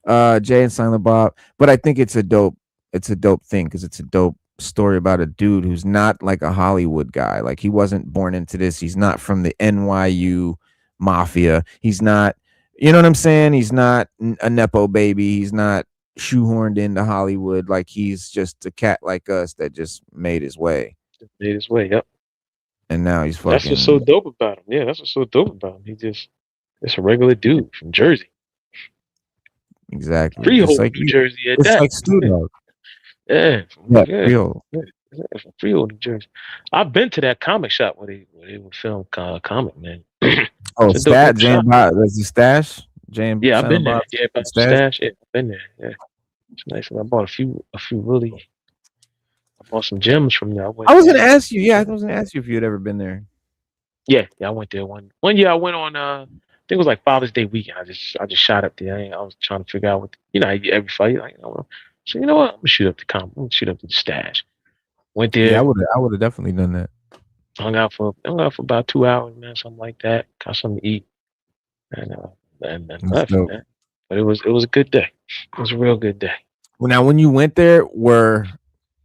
Jay and Silent Bob. But I think it's a dope thing because it's a dope story about a dude who's not like a Hollywood guy. Like, he wasn't born into this. He's not from the NYU mafia. He's not, you know what I'm saying? He's not a Nepo baby. He's not shoehorned into Hollywood. Like, he's just a cat like us that just made his way. Yep. And now he's fucking. That's what's so dope about him. Yeah, that's what's so dope about him. It's a regular dude from Jersey. Exactly. Freehold, like New Jersey at it's that. Like Stu Dog. Yeah. Freehold. Yeah, from Freehold, New Jersey. I've been to that comic shop where they would film comic, man. Oh, Stash. That's the Stash. James. Yeah, I've been there. Yeah, Stash. Yeah, I've been there. Yeah, it's nice. I bought a few really. I bought some gems from there. I was gonna ask you. Yeah, I was gonna ask you if you had ever been there. Yeah, I went there one year. I went on. I think it was like Father's Day weekend. I just shot up there. I was trying to figure out what every fight. Like, so you know what? I'm gonna shoot up the comic. I'm gonna shoot up the Stash. Went there. Yeah, I would have definitely done that. Hung out for about 2 hours, man, something like that. Got something to eat, and left, man. But it was a good day. It was a real good day. Well, now when you went there, were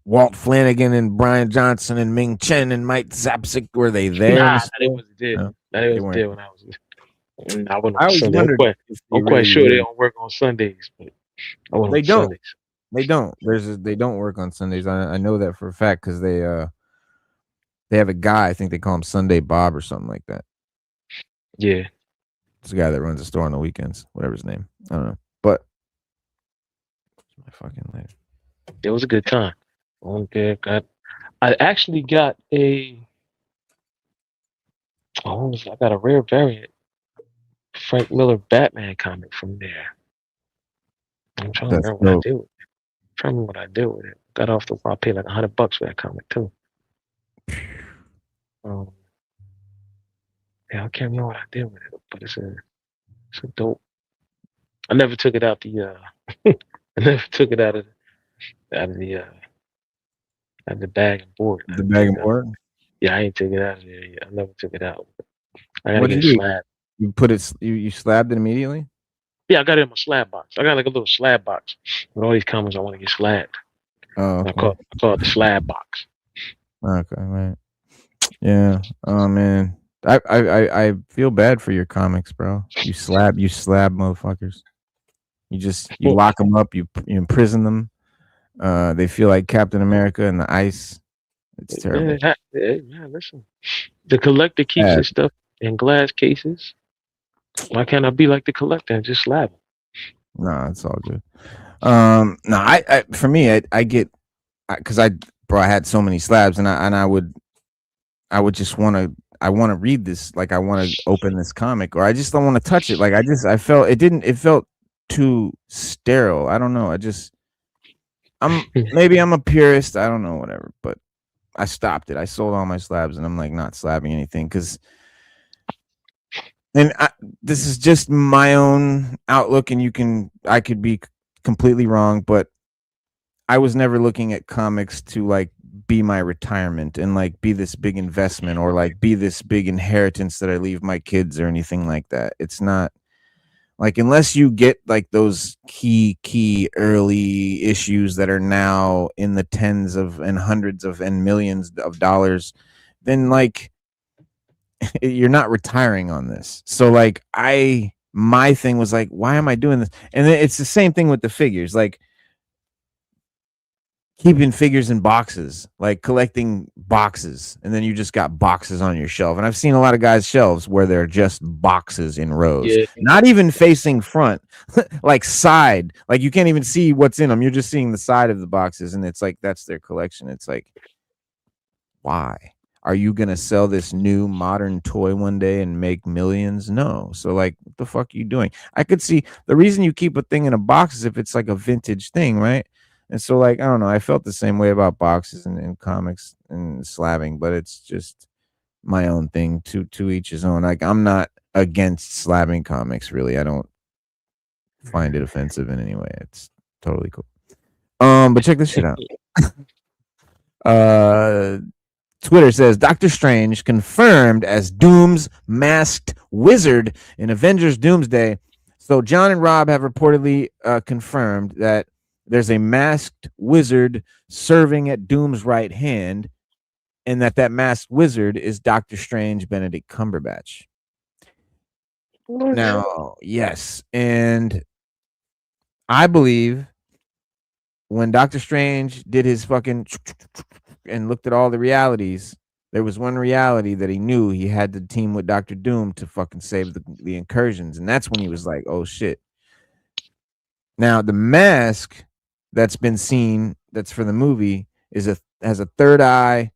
Walt Flanagan and Brian Johnson and Ming Chen and Mike Zapsik, were they there? Nah, they wasn't there. No, they wasn't there when I was there. I went on Sunday. I'm quite sure they don't work on Sundays, but I went they on don't. Sundays. They don't. They don't work on Sundays. I know that for a fact because they have a guy. I think they call him Sunday Bob or something like that. Yeah, it's a guy that runs a store on the weekends. Whatever his name, I don't know. But my fucking life. It was a good time. I actually got I got a rare variant Frank Miller Batman comic from there. I'm trying to remember what I did with it. trying to remember what I did with it. Got off the. I paid like $100 for that comic too. Yeah, I can't remember what I did with it, but it's a dope. I never took it out the. I never took it out of the out of the bag and board. The bag and board. Yeah, I ain't take it out of there yet. I never took it out. I gotta What get did a you do? slab. You put it. You slabbed it immediately. Yeah, I got it in my slab box. I got like a little slab box with all these comics I want to get slabbed. Oh, okay. I call it the slab box. Okay, right. Yeah. Oh man, I feel bad for your comics, bro. You slab motherfuckers. You lock them up. You imprison them. They feel like Captain America in the ice. It's terrible. Yeah, listen. The collector keeps his stuff in glass cases. Why can't I be like the collector and just slab them? No, it's all good. No, I for me, I get because I had so many slabs, and I would just want to read this, like I want to open this comic, or I just don't want to touch it. Like I felt it felt too sterile. I don't know. Maybe I'm a purist. I don't know, whatever. But I stopped it. I sold all my slabs, and I'm like not slabbing anything because. And this is just my own outlook, and I could be completely wrong, but I was never looking at comics to like be my retirement and like be this big investment or like be this big inheritance that I leave my kids or anything like that. It's not like, unless you get like those key early issues that are now in the tens of and hundreds of and millions of dollars, then like you're not retiring on this. So like my thing was like, why am I doing this? And it's the same thing with the figures, like keeping figures in boxes, like collecting boxes, and then you just got boxes on your shelf. And I've seen a lot of guys' shelves where they're just boxes in rows, not even facing front, like side, like you can't even see what's in them. You're just seeing the side of the boxes, and it's like that's their collection. It's like, why? Are you going to sell this new modern toy one day and make millions? No. So like, what the fuck are you doing? I could see the reason you keep a thing in a box is if it's like a vintage thing, right? And so like, I don't know. I felt the same way about boxes and comics and slabbing, but it's just my own thing, to each his own. Like, I'm not against slabbing comics, really. I don't find it offensive in any way. It's totally cool. But check this shit out. Twitter says Doctor Strange confirmed as Doom's masked wizard in Avengers Doomsday. So John and Rob have reportedly confirmed that there's a masked wizard serving at Doom's right hand, and that masked wizard is Doctor Strange Benedict Cumberbatch. Now, yes, and I believe when Doctor Strange did his fucking and looked at all the realities, there was one reality that he knew he had to team with Doctor Doom to fucking save the incursions, and that's when he was like, oh shit. Now the mask that's been seen, that's for the movie, has a third eye,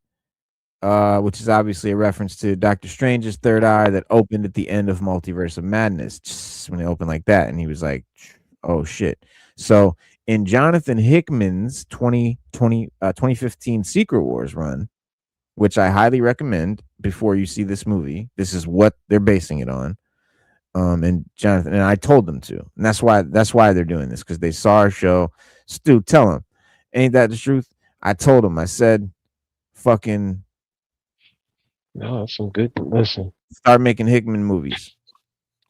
which is obviously a reference to Doctor Strange's third eye that opened at the end of Multiverse of Madness, just when it opened like that, and he was like, oh shit. So in Jonathan Hickman's 2015 Secret Wars run, which I highly recommend before you see this movie, this is what they're basing it on. And Jonathan, and I told them to, and that's why they're doing this, because they saw our show. Stu, tell them, ain't that the truth? I told them, I said, fucking, no, that's some good. Listen, start making Hickman movies.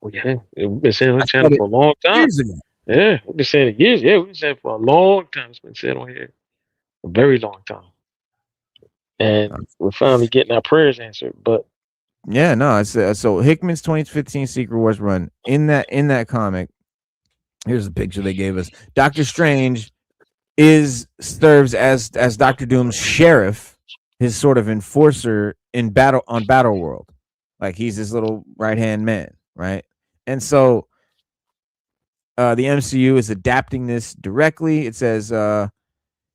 Well, yeah, we've been saying on the channel for a long time. Yeah, we've been saying it years. Yeah, we've been saying it for a long time. It's been said on here a very long time, and we're finally getting our prayers answered. But yeah, no, so Hickman's 2015 Secret Wars run, in that comic, here's a picture they gave us. Doctor Strange serves as Doctor Doom's sheriff, his sort of enforcer on Battle World. Like, he's his little right-hand man, right? And so the MCU is adapting this directly. It says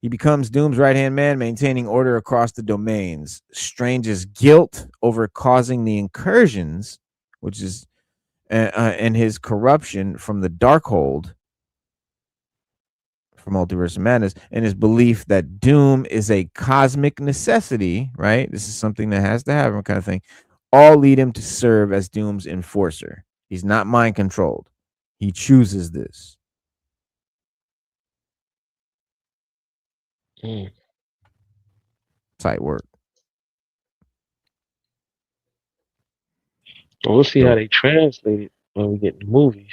he becomes Doom's right-hand man, maintaining order across the domains. Strange's guilt over causing the incursions, which is and his corruption from the Darkhold, for Multiverse of Madness, and his belief that doom is a cosmic necessity, right? This is something that has to happen, kind of thing. All lead him to serve as Doom's enforcer. He's not mind controlled. He chooses this. Tight work. Well, we'll see how they translate it when we get the movies.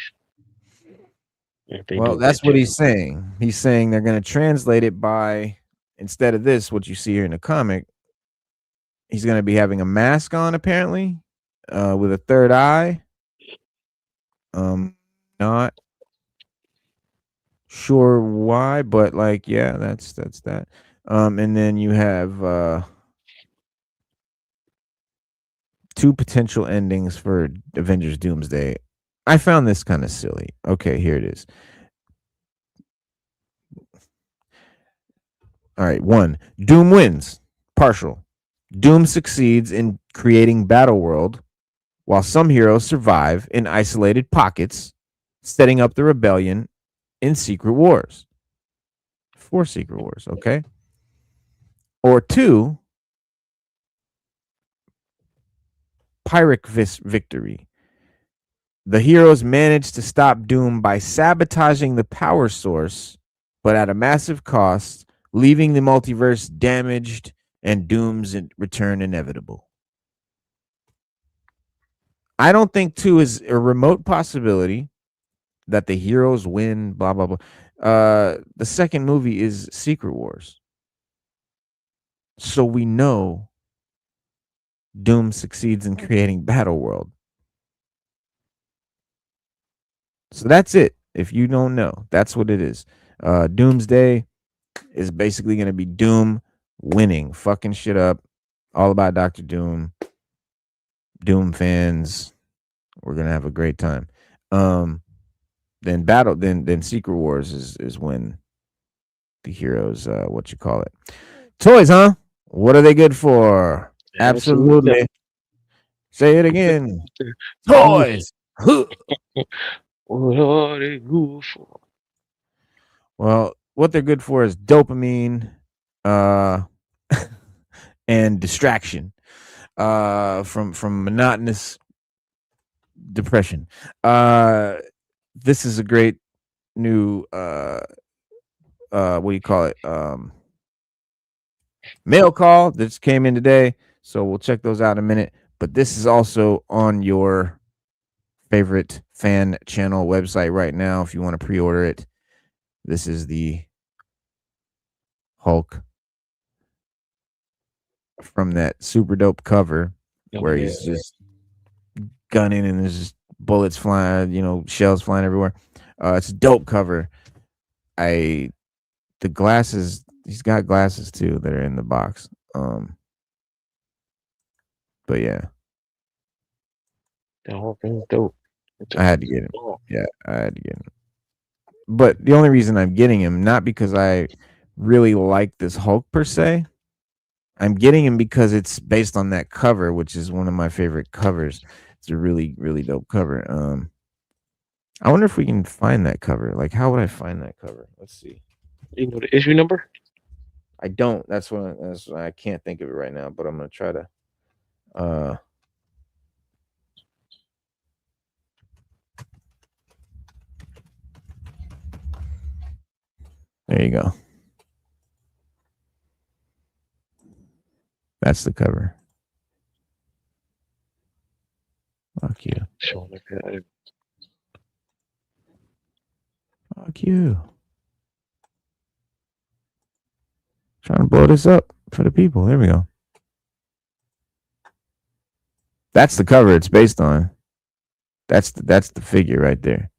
Well, that's what he's saying. He's saying they're going to translate it by, instead of this, what you see here in the comic, he's going to be having a mask on, apparently, with a third eye. Not sure why, but like, yeah, that's that. And then you have two potential endings for Avengers Doomsday. I found this kind of silly. Okay, here it is. All right, 1. Doom wins. Partial. Doom succeeds in creating Battle World, while some heroes survive in isolated pockets, setting up the rebellion in Secret Wars. 4 Secret Wars, okay? Or 2, Pyrrhic victory. The heroes manage to stop Doom by sabotaging the power source, but at a massive cost, leaving the multiverse damaged and Doom's return inevitable. I don't think 2 is a remote possibility that the heroes win, blah, blah, blah. The second movie is Secret Wars. So we know Doom succeeds in creating Battle World. So that's it. If you don't know, that's what it is. Doomsday is basically going to be Doom winning, fucking shit up. All about Dr. Doom. Doom fans, we're going to have a great time. Then Secret Wars is when the heroes, toys, huh? What are they good for? Absolutely. Say it again. Toys. What are they good for? Well, what they're good for is dopamine, and distraction, from monotonous depression. This is a great new mail call that just came in today, so we'll check those out in a minute. But this is also on your favorite fan channel website right now if you want to pre-order it. This is the Hulk from that super dope cover where he's just gunning and there's just bullets flying, shells flying everywhere. It's a dope cover. The glasses, he's got glasses too that are in the box. But yeah. The whole thing's dope. I had to get him. Yeah, I had to get him. But the only reason I'm getting him, not because I really like this Hulk per se, I'm getting him because it's based on that cover, which is one of my favorite covers. It's a really, really dope cover. I wonder if we can find that cover. Like, how would I find that cover? Let's see. You know the issue number? I don't. That's why I can't think of it right now. But I'm gonna try to. There you go. That's the cover. Fuck you. Fuck you. Trying to blow this up for the people. There we go. That's the cover it's based on. That's the figure right there.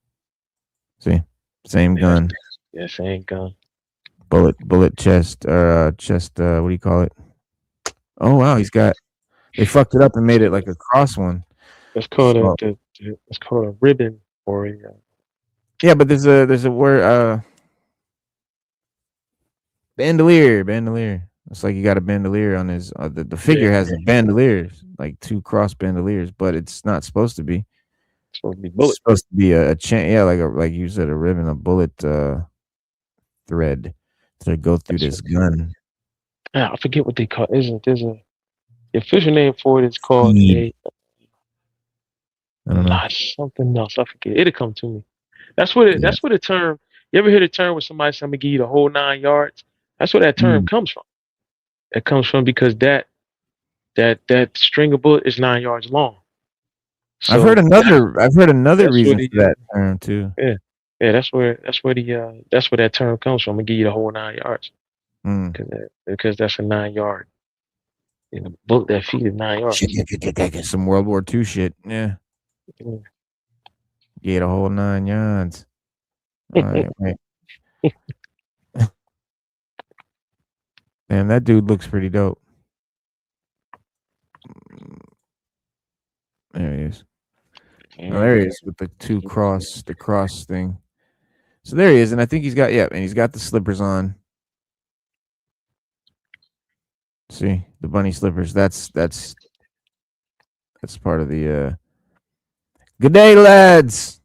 See? Same gun. Yeah, same gun. Bullet chest, what do you call it? Oh wow, they fucked it up and made it like a cross one. It's called a ribbon or a yeah, but there's a word bandolier. It's like you got a bandolier on his the figure has bandoliers, like 2 cross bandoliers, but it's not supposed to be. It's supposed to be bullet. It's supposed to be a chain, yeah, like you said, a ribbon, a bullet thread to go through this gun. I forget what they call it. The official name for it is called Speed. I don't know. something else. I forget. It'll come to me. That's what the term. You ever hear the term when somebody said, "I'm gonna give you the whole 9 yards"? That's where that term comes from. It comes from because that string of bullet is 9 yards long. So I've heard another reason for that term too. Yeah, that's where that term comes from. I'm gonna give you the whole 9 yards because that's a 9 yard. Bullet that feet is 9 yards. Some World War II shit. Yeah. Get a whole 9 yards. All right, wait. Damn, that dude looks pretty dope. There he is. Oh, there he is with the cross thing. So there he is, and I think he's got and he's got the slippers on. See the bunny slippers. That's part of the. Good day, lads.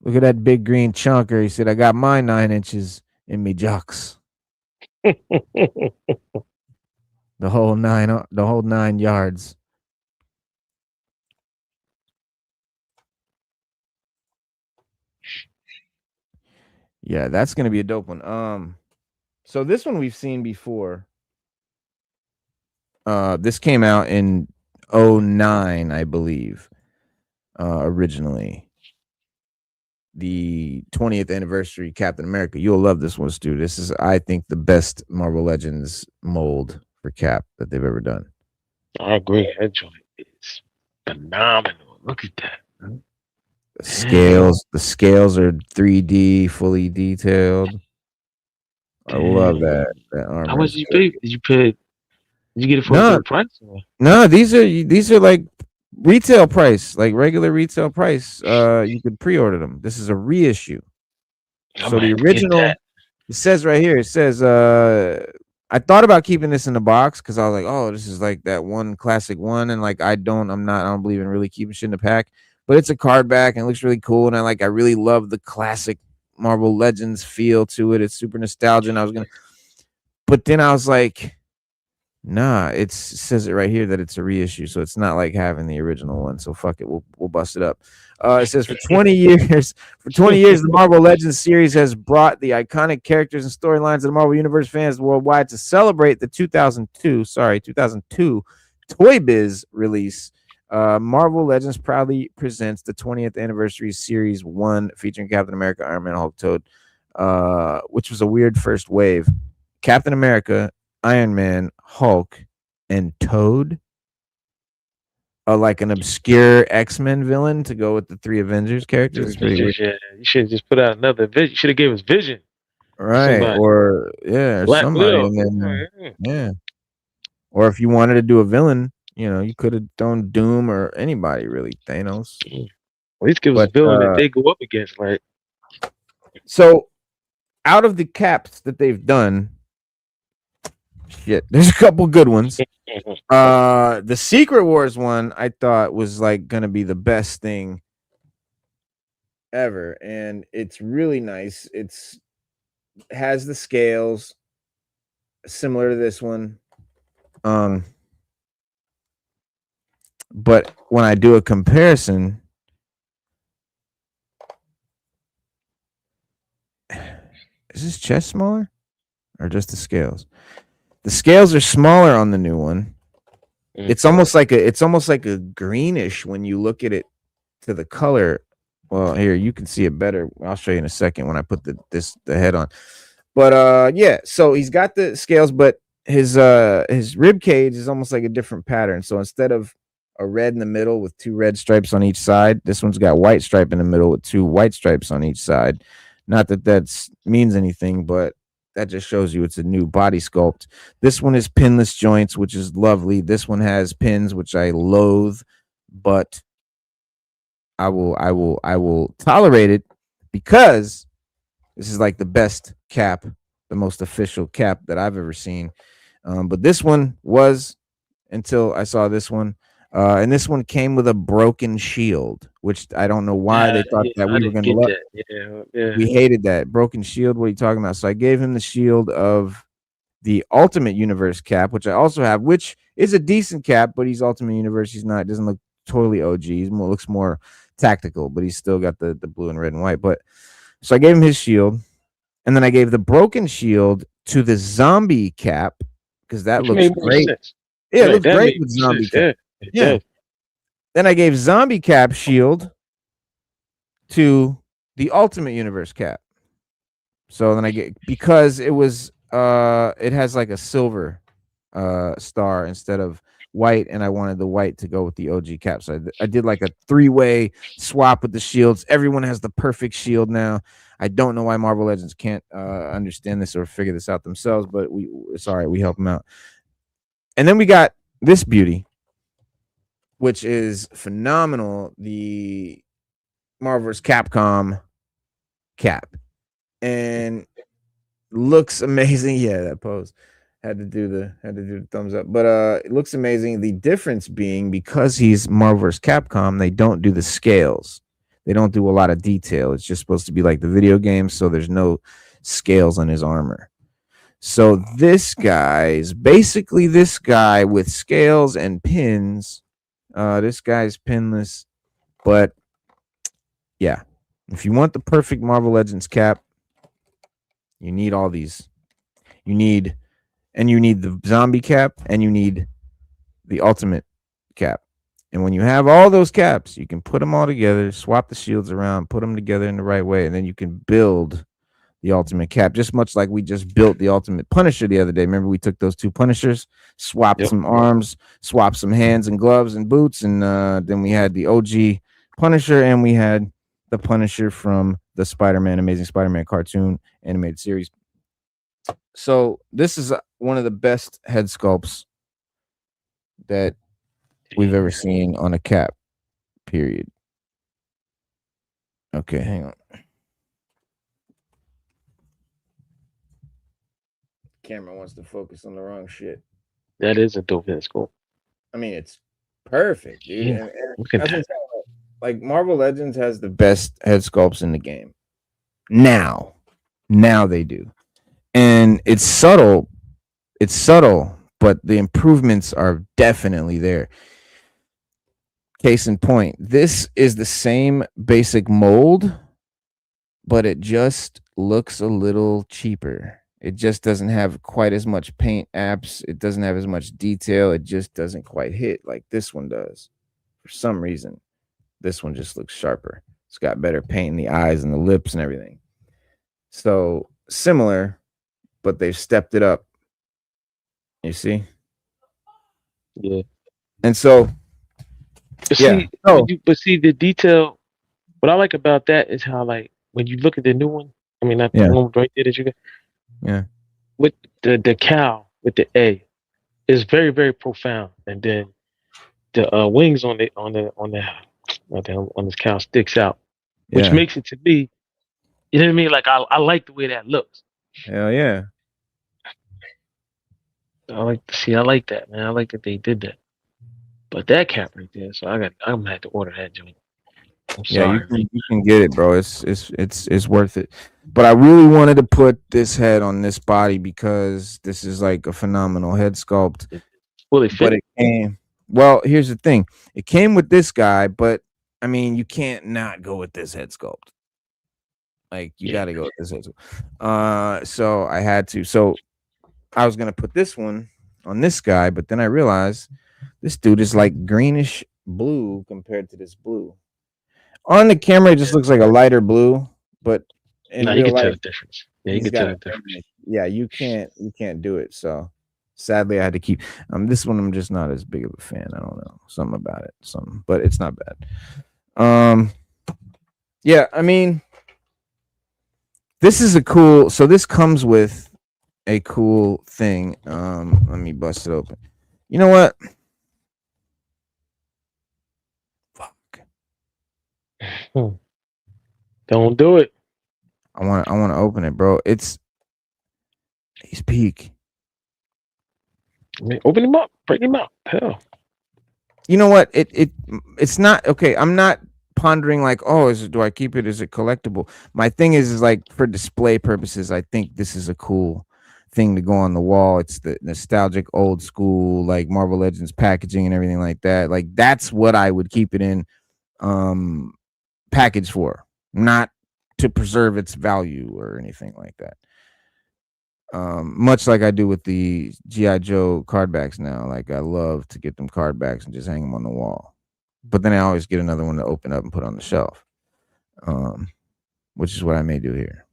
Look at that big green chunker. He said, "I got my 9 inches in me jocks." The whole 9 yards. Yeah, that's gonna be a dope one. So this one we've seen before. This came out in 2009, I believe. Originally. The 20th anniversary Captain America. You'll love this one, Stu. This is, I think, the best Marvel Legends mold for Cap that they've ever done. I agree. That joint is phenomenal. Look at that. The scales are 3D, fully detailed. I love that armor. How much did you pay? Did you get it for a good price? No, these are like retail price, like regular retail price. You could pre-order them. This is a reissue. So the original, it says right here, it says I thought about keeping this in the box because I was like, oh, this is like that one classic one, and like I don't believe in really keeping shit in the pack. But it's a card back and it looks really cool, and I really love the classic Marvel Legends feel to it. It's super nostalgic. And but then I was like, nah, it says it right here that it's a reissue, so it's not like having the original one. So fuck it, we'll bust it up. It says for 20 years, the Marvel Legends series has brought the iconic characters and storylines of the Marvel Universe fans worldwide to celebrate the 2002 Toy Biz release. Marvel Legends proudly presents the 20th anniversary series 1 featuring Captain America, Iron Man, Hulk, Toad, which was a weird first wave. Captain America, Iron Man, Hulk, and Toad are like an obscure X-Men villain to go with the 3 Avengers characters. Yeah, you should have just put out another Vision. You should have gave us Vision. Right. Somebody. Or somebody. And then, yeah. Or if you wanted to do a villain, you could have done Doom or anybody really, Thanos. At least give us a villain that they go up against, like. So out of the caps that they've done, shit, there's a couple good ones. The Secret Wars one I thought was like gonna be the best thing ever, and it's really nice. It has the scales similar to this one, but when I do a comparison, is his chest smaller or just the scales? The scales are smaller on the new one. It's almost like a greenish when you look at it to the color. Well, here you can see it better. I'll show you in a second when I put the head on. But yeah, so he's got the scales, but his rib cage is almost like a different pattern. So instead of a red in the middle with 2 red stripes on each side, this one's got white stripe in the middle with 2 white stripes on each side. Not that means anything, but that just shows you it's a new body sculpt. This one is pinless joints, which is lovely. This one has pins, which I loathe, but I will tolerate it because this is like the best cap, the most official cap that I've ever seen. But this one was, until I saw this one, And this one came with a broken shield, which I don't know why they thought that I we were didn't going to get love. that. Yeah. We hated that broken shield. What are you talking about? So I gave him the shield of the Ultimate Universe cap, which I also have, which is a decent cap, but he's Ultimate Universe. He's not. Doesn't look totally OG. He looks more tactical, but he's still got the blue and red and white. But so I gave him his shield, and then I gave the broken shield to the zombie cap because that Which looks made more great. sense. Yeah, it Right, looks that great made with more zombie sense. cap. Yeah, it Yeah. does. Then I gave zombie cap shield to the Ultimate Universe cap. So then I get, because it was it has like a silver star instead of white, and I wanted the white to go with the OG cap. So I did like a 3-way swap with the shields. Everyone has the perfect shield now. I don't know why Marvel Legends can't understand this or figure this out themselves, but it's all right. We help them out. And then we got this beauty, which is phenomenal. The Marvel vs. Capcom cap, and looks amazing. Yeah, that pose had to do the thumbs up, but it looks amazing. The difference being, because he's Marvel vs. Capcom, they don't do the scales. They don't do a lot of detail. It's just supposed to be like the video game, so there's no scales on his armor. So this guy is basically this guy with scales and pins. This guy's pinless, but yeah, if you want the perfect Marvel Legends cap, you need all these. You need the zombie cap, and you need the ultimate cap. And when you have all those caps, you can put them all together, swap the shields around, put them together in the right way, and then you can build the ultimate cap, just much like we just built the ultimate Punisher the other day. Remember, we took those two Punishers, swapped some arms, swapped some hands and gloves and boots, and then we had the OG Punisher, and we had the Punisher from the Spider-Man, Amazing Spider-Man cartoon animated series. So this is one of the best head sculpts that we've ever seen on a cap, period. Okay, hang on. Camera wants to focus on the wrong shit. That is a dope head sculpt. I mean, it's perfect, dude. Yeah, And look at that's that. what I'm saying, like Marvel Legends has the best head sculpts in the game. Now they do. And it's subtle, but the improvements are definitely there. Case in point, this is the same basic mold, but it just looks a little cheaper. It just doesn't have quite as much paint apps. It doesn't have as much detail. It just doesn't quite hit like this one does. For some reason, this one just looks sharper. It's got better paint in the eyes and the lips and everything. So similar, but they've stepped it up. You see? Yeah. And so, But yeah. see the detail. What I like about that is how, like, when you look at the new one, I mean, not the one right there that you got. Yeah. With the cow with the A is very, very profound, and then the wings on this cow sticks out, which makes it, to me, you know what I mean? Like, I like the way that looks. Hell yeah. I like that, man. I like that they did that. But that cap right there, so I'm gonna have to order that joint. I'm sorry. Yeah, you can get it, bro. It's worth it. But I really wanted to put this head on this body because this is like a phenomenal head sculpt. Will it fit? But it came. Well, here's the thing. It came with this guy, but I mean, you can't not go with this head sculpt. Like, you got to go with this head sculpt. So I had to. So I was gonna put this one on this guy, but then I realized this dude is like greenish blue compared to this blue. On the camera, it just looks like a lighter blue, but in you real can life, tell the difference. Yeah, you can tell the difference. Yeah, you can't do it. So sadly, I had to keep this one. I'm just not as big of a fan. I don't know, something about it, but it's not bad. Yeah, I mean, this is a cool. So this comes with a cool thing. Let me bust it open. You know what? Don't do it. I want to open it, bro. He's peak. I mean, open him up, break him out. Hell, You know what? It's not okay. I'm not pondering like, oh, do I keep it? Is it collectible? My thing is like for display purposes. I think this is a cool thing to go on the wall. It's the nostalgic old school like Marvel Legends packaging and everything like that. Like that's what I would keep it in package for, not to preserve its value or anything like that. Much like I do with the GI Joe card backs now. Like I love to get them card backs and just hang them on the wall, but then I always get another one to open up and put on the shelf, which is what I may do here.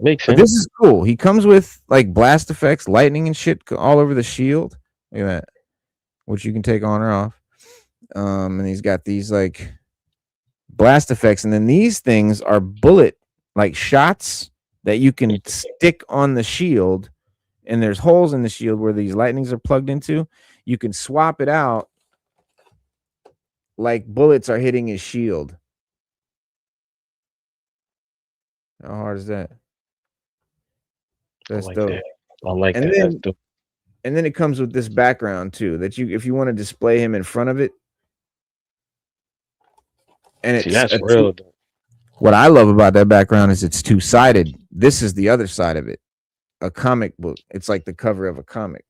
Makes But sense. this is cool. He comes with like blast effects, lightning and shit all over the shield. Look at that, which you can take on or off. And he's got these like blast effects, and then these things are bullet like shots that you can stick on the shield, and there's holes in the shield where these lightnings are plugged into. You can swap it out like bullets are hitting his shield. How hard is that? That's dope. I like And that. then, That's dope. and then it comes with this background too, that you, if you want to display him in front of it, and See, it's that's real. Dope. What I love about that background is it's two-sided. This is the other side of it, a comic book. It's like the cover of a comic,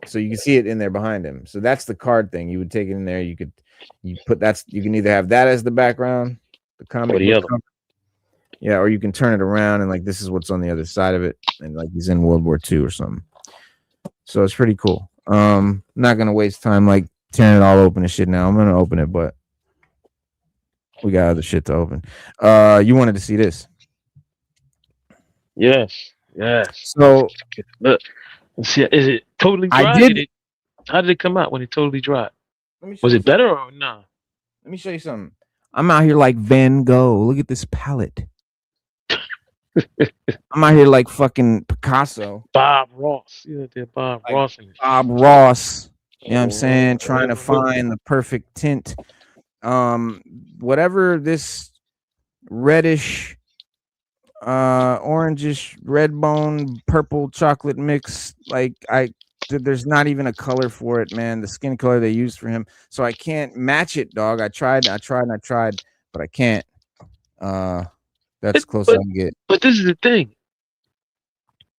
so you can see it in there behind him. So that's the card thing. You would take it in there. You can either have that as the background, the comic Or the book other. cover. Yeah, or you can turn it around and like this is what's on the other side of it, and like he's in World War II or something. So it's pretty cool. Not gonna waste time like tearing it all open and shit now. I'm gonna open it, but we got other shit to open. You wanted to see this. Yes. So Look, let's see. Is it totally dry? I did. How did it come out when it totally dried? Let me show Was you it better or no? Let me show you something. I'm out here like Van Gogh. Look at this palette. I'm out here like fucking Picasso. Bob Ross. Yeah, they're Bob Like Ross. Bob Ross. You know what I'm saying? Trying to find the perfect tint. Whatever this reddish, orangish, red bone, purple chocolate mix, like there's not even a color for it, man. The skin color they used for him. So I can't match it, dog. I tried, but I can't. That's close I can get. But this is the thing.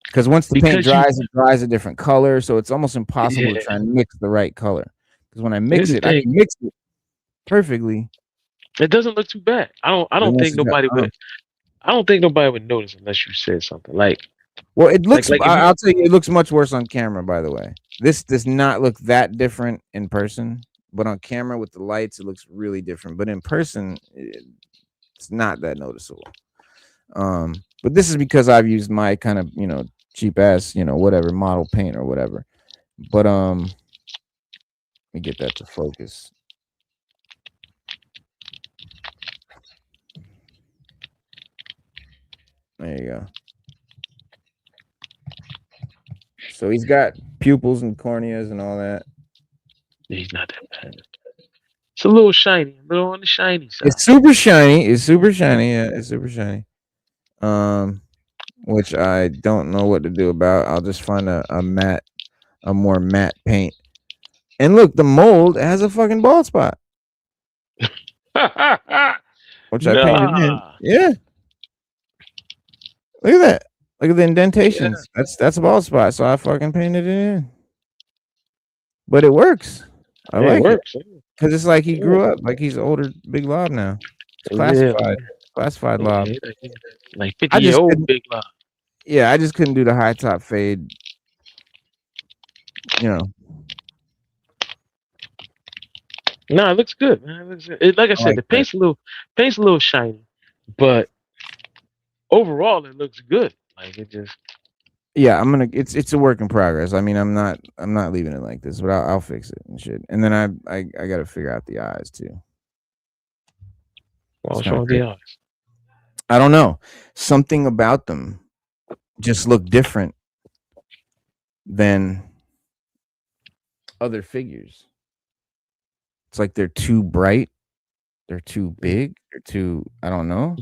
Because once the paint dries, it dries a different color. So it's almost impossible to try and mix the right color. Because when I mix it, I can mix it perfectly. It doesn't look too bad. I don't think nobody would notice unless you said something. Like, well, it looks. like I'll tell you, it looks much worse on camera. By the way, this does not look that different in person, but on camera with the lights, it looks really different. But in person, it's not that noticeable. But this is because I've used my kind of cheap ass whatever model paint or whatever. But let me get that to focus. There you go. So he's got pupils and corneas and all that. He's not that bad. It's a little shiny, a little on the shiny side. It's super shiny. It's super shiny. Yeah, it's super shiny. Which I don't know what to do about. I'll just find a more matte paint. And look, the mold has a fucking bald spot. Which I painted in. Yeah. Look at that. Look at the indentations. Yeah. That's a bald spot. So I fucking painted it in. But it works. I like it. Because it's like he grew up. Like he's older Big Lob now. It's classified. Classified Lob. Like 50-year-old Big Lob. Yeah, I just couldn't do the high top fade. No, it looks good, man. It looks good. Like I said, the paint's a little shiny, but overall it looks good. Like it just. Yeah, it's a work in progress. I mean, I'm not leaving it like this, but I'll fix it and shit. And then I got to figure out the eyes too. What's wrong with the eyes? I don't know. Something about them just look different than other figures. It's like they're too bright, they're too big, they're too, I don't know.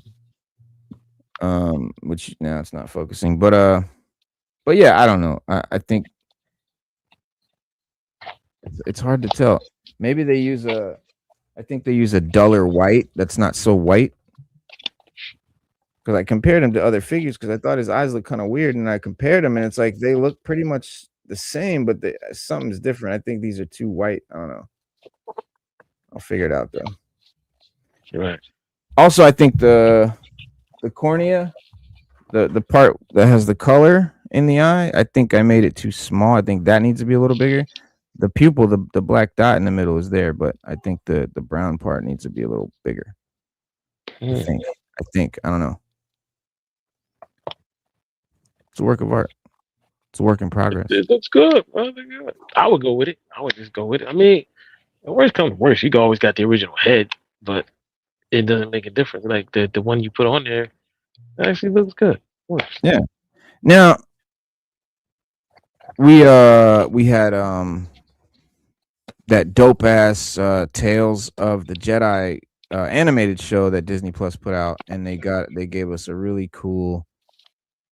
Which now it's not focusing, but yeah, I don't know. I think It's hard to tell. Maybe they use I think they use a duller white that's not so white. Because I compared him to other figures because I thought his eyes looked kind of weird, and I compared them, and it's like they look pretty much the same, but something's different. I think these are too white. I don't know. I'll figure it out though. Right. Also, I think the cornea, the part that has the color in the eye, I think I made it too small. I think that needs to be a little bigger. The pupil, the black dot in the middle is there, but I think the brown part needs to be a little bigger. I think. I don't know. It's a work of art. It's a work in progress. It looks good. Well, good. I would go with it. I would just go with it. I mean, the worst comes to worst, you always got the original head, but it doesn't make a difference. Like the one you put on there actually looks good. Works. Yeah. Now we had that dope ass Tales of the Jedi animated show that Disney Plus put out, and they gave us a really cool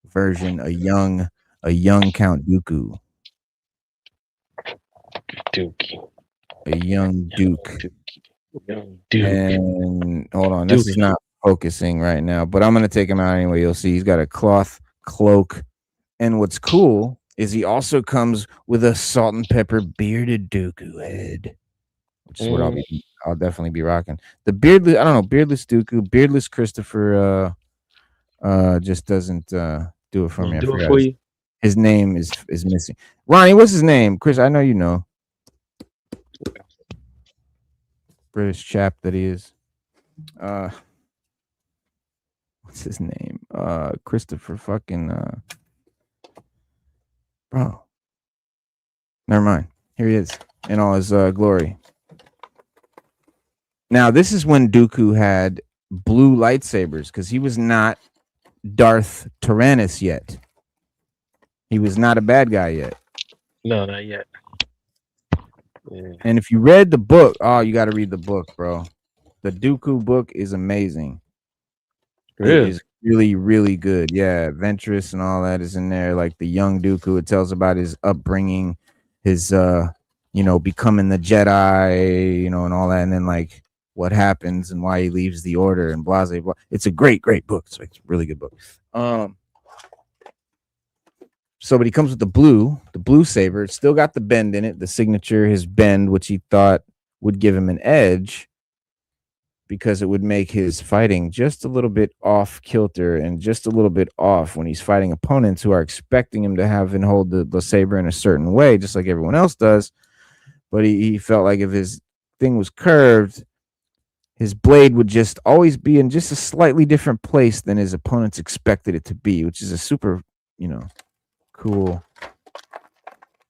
version, a young Count Dooku. A young Duke. And hold on, this is not focusing right now, but I'm gonna take him out anyway. You'll see he's got a cloth cloak, and what's cool is he also comes with a salt and pepper bearded Dooku head, which is what I'll definitely be rocking. The beardless, I don't know, beardless Dooku, beardless Christopher just doesn't do it for me. I do forgot. It for you. His name is missing. Ronnie, what's his name? Chris, I know you know. British chap that he is. What's his name? Christopher fucking bro. Never mind. Here he is in all his glory. Now, this is when Dooku had blue lightsabers because he was not Darth Tyrannus yet. He was not a bad guy yet. No, not yet. Yeah. And if you read the book, you got to read the book, bro. The Dooku book is amazing. Really? It is really, really good. Yeah, Ventress and all that is in there. Like the young Dooku, it tells about his upbringing, his becoming the Jedi, and all that, and then like what happens and why he leaves the order and blah blah blah. It's a great book. It's a really good book. So, but he comes with the blue saber. It's still got the bend in it, the signature, his bend, which he thought would give him an edge because it would make his fighting just a little bit off kilter and just a little bit off when he's fighting opponents who are expecting him to have and hold the saber in a certain way, just like everyone else does. But he felt like if his thing was curved, his blade would just always be in just a slightly different place than his opponents expected it to be, which is a super, cool,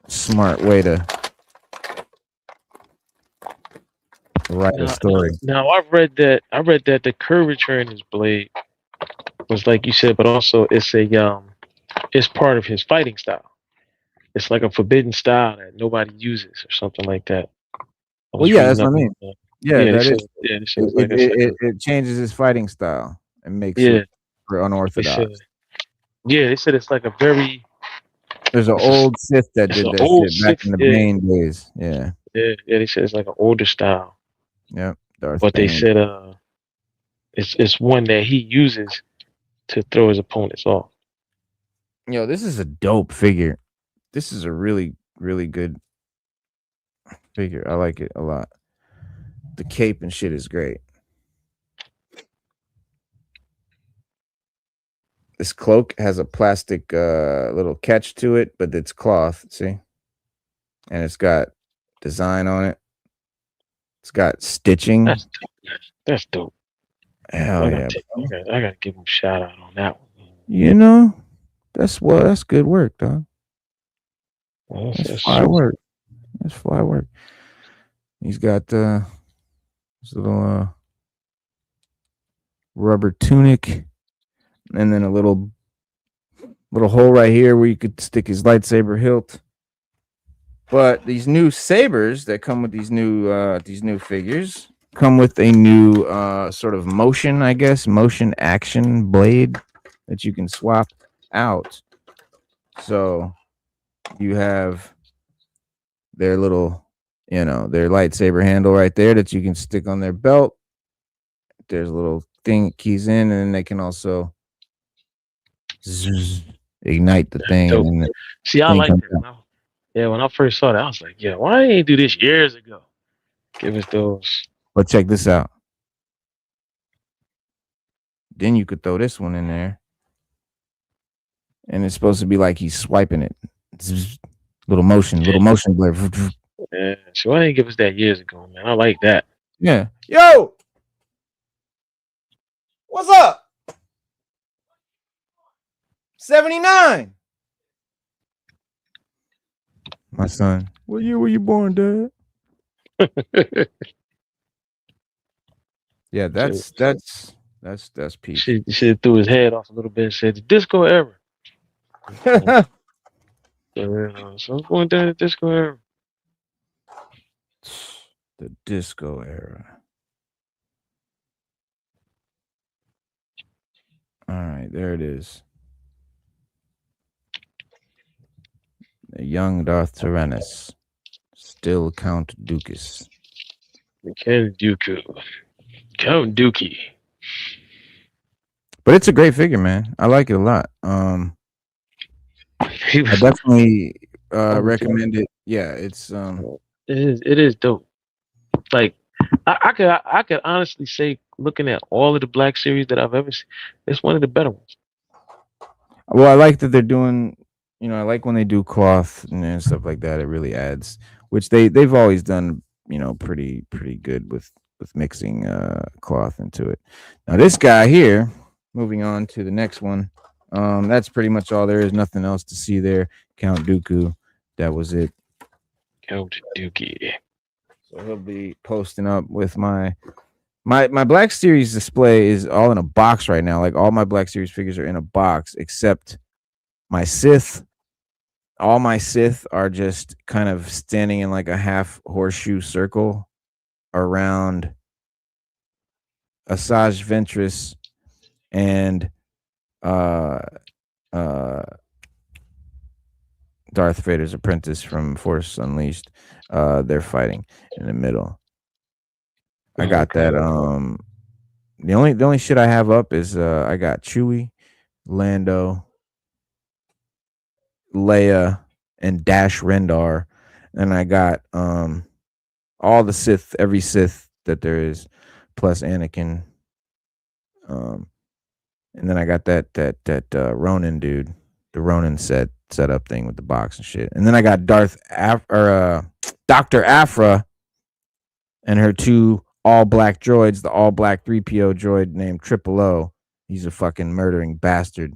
smart way to write a story. Now I read that the curvature in his blade was like you said, but also it's part of his fighting style. It's like a forbidden style that nobody uses or something like that. Well, yeah, that's what I mean. It changes his fighting style and makes it unorthodox. They said it's like a very. There's an old Sith that did that shit back in the Bane days. Yeah. Yeah, they said it's like an older style. Yep. Darth but Bane. They said it's one that he uses to throw his opponents off. Yo, this is a dope figure. This is a really, really good figure. I like it a lot. The cape and shit is great. This cloak has a plastic little catch to it, but it's cloth, see? And it's got design on it. It's got stitching. That's dope. Hell yeah. I gotta give him a shout out on that one. That's good work, dog. That's fly work. That's fly work. He's got this little rubber tunic, and then a little hole right here where you could stick his lightsaber hilt. But these new sabers that come with these new figures come with a new sort of motion action blade that you can swap out. So you have their little their lightsaber handle right there that you can stick on their belt. There's a little thing it keys in, and then they can also ignite the thing. Dope. And then See, I thing like comes that. When I first saw that, I was like, yeah, why didn't they do this years ago? Give us those. But check this out. Then you could throw this one in there. And it's supposed to be like he's swiping it. Little motion blur. Yeah, so why didn't give us that years ago, man? I like that. Yeah. Yo! What's up? 79. My son. What year were you born, Dad? Yeah, that's peak. She threw his head off a little bit and said, the disco era. So I'm going down the disco era. The disco era. All right, there it is. The young Darth Tyrannus. Still Count Dookus. Count Dooku. Count Dookie. But it's a great figure, man. I like it a lot. I definitely recommend it. Yeah, it's it is dope. Like I could honestly say, looking at all of the Black series that I've ever seen, it's one of the better ones. Well, I like that they're doing, I like when they do cloth and stuff like that. It really adds, which they've always done, pretty good with mixing cloth into it. Now this guy here, moving on to the next one, that's pretty much all there is. Nothing else to see there. Count Dooku, that was it. Count Dookie. So he'll be posting up with my Black Series display is all in a box right now. Like all my Black Series figures are in a box, except my Sith. All my Sith are just kind of standing in like a half horseshoe circle around Asajj Ventress and Darth Vader's apprentice from Force Unleashed. They're fighting in the middle. I got that. The only shit I have up is I got Chewie, Lando, Leia, and Dash Rendar, and I got all the Sith, every Sith that there is, plus Anakin. And then I got that Ronin dude, the Ronin set up thing with the box and shit. And then I got Dr. Aphra and her two all black droids, the all black 3PO droid named Triple O. He's a fucking murdering bastard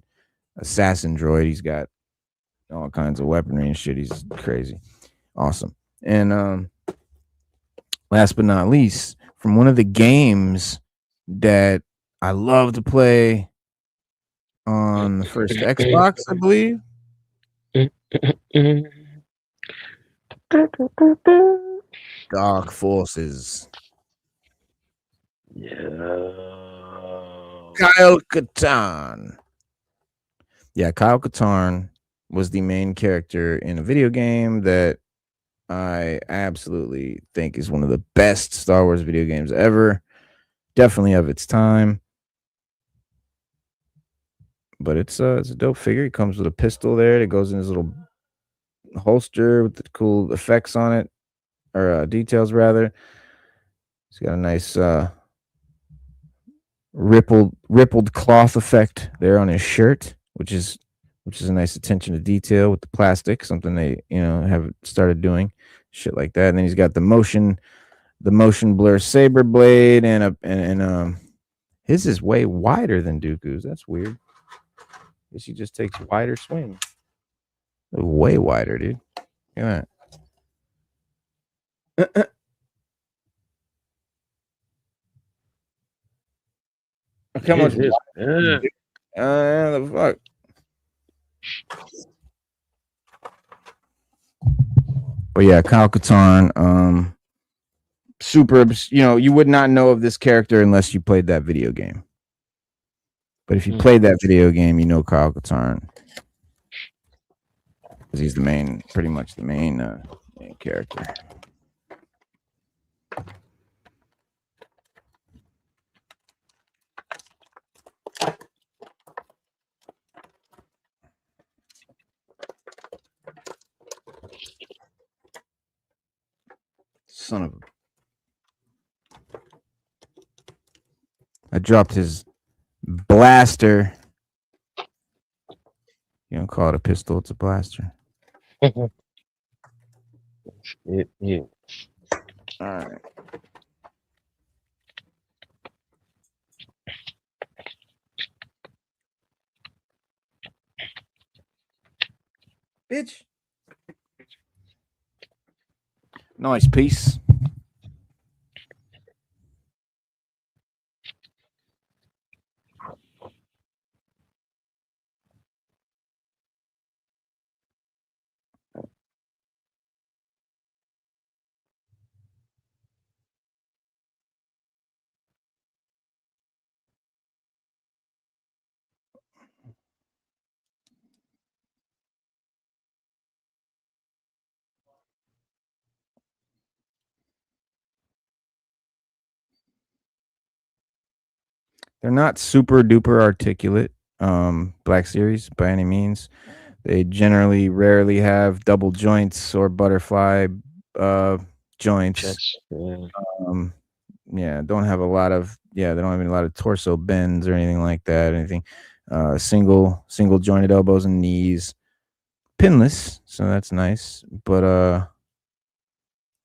assassin droid. He's got all kinds of weaponry and shit. He's crazy. Awesome. And last but not least, from one of the games that I love to play on the first Xbox, I believe. Dark Forces. Yeah. Kyle Katarn. Yeah, Kyle Katarn was the main character in a video game that I absolutely think is one of the best Star Wars video games ever. Definitely of its time. But it's a dope figure. He comes with a pistol there that goes in his little holster with the cool effects on it, or details rather. He's got a nice rippled cloth effect there on his shirt, which is a nice attention to detail with the plastic, something they have started doing, shit like that. And then he's got the motion blur saber blade, and his is way wider than Dooku's. That's weird. Guess he just takes wider swings. Way wider, dude. Look at that. Look how much wider. The fuck. But yeah, Kyle Katarn, super, you would not know of this character unless you played that video game. But if you played that video game, you know Kyle Katarn. Because he's pretty much the main character. Son of a... I dropped his blaster. You don't call it a pistol, it's a blaster. Yeah. All right. Bitch. Nice piece. They're not super duper articulate, Black Series by any means. They generally rarely have double joints or butterfly joints. Chest, yeah. Don't have a lot of they don't have a lot of torso bends or anything like that. Anything single jointed elbows and knees, pinless, so that's nice, but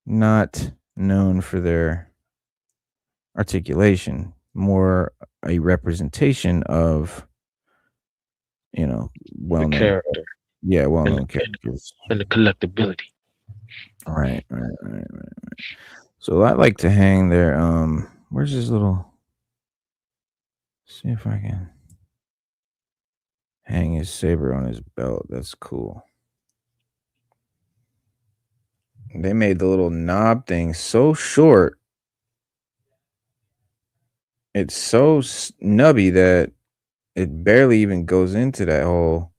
not known for their articulation. More a representation of well-known character. Well-known characters and the collectability. Right. So I like to hang their where's his little, see if I can hang his saber on his belt. That's cool. They made the little knob thing so short. It's so snubby that it barely even goes into that hole.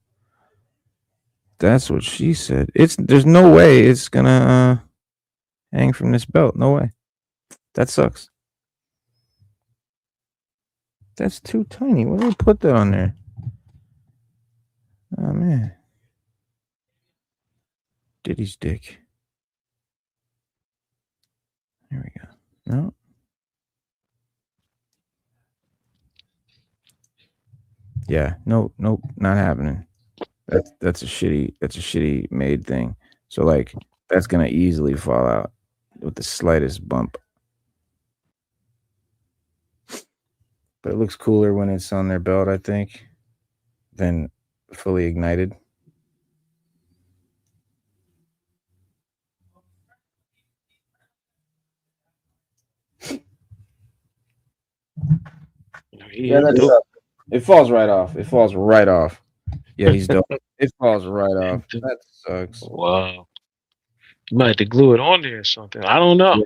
That's what she said. There's no way it's gonna hang from this belt. No way. That sucks. That's too tiny. Why did they put that on there? Oh man. Diddy's dick. There we go. No. Yeah, nope, not happening. That's a shitty made thing. So like that's gonna easily fall out with the slightest bump. But it looks cooler when it's on their belt, I think, than fully ignited. Yeah, that's up. It falls right off. Yeah, he's dope. It falls right off. That sucks. Wow. You might have to glue it on there or something. I don't know.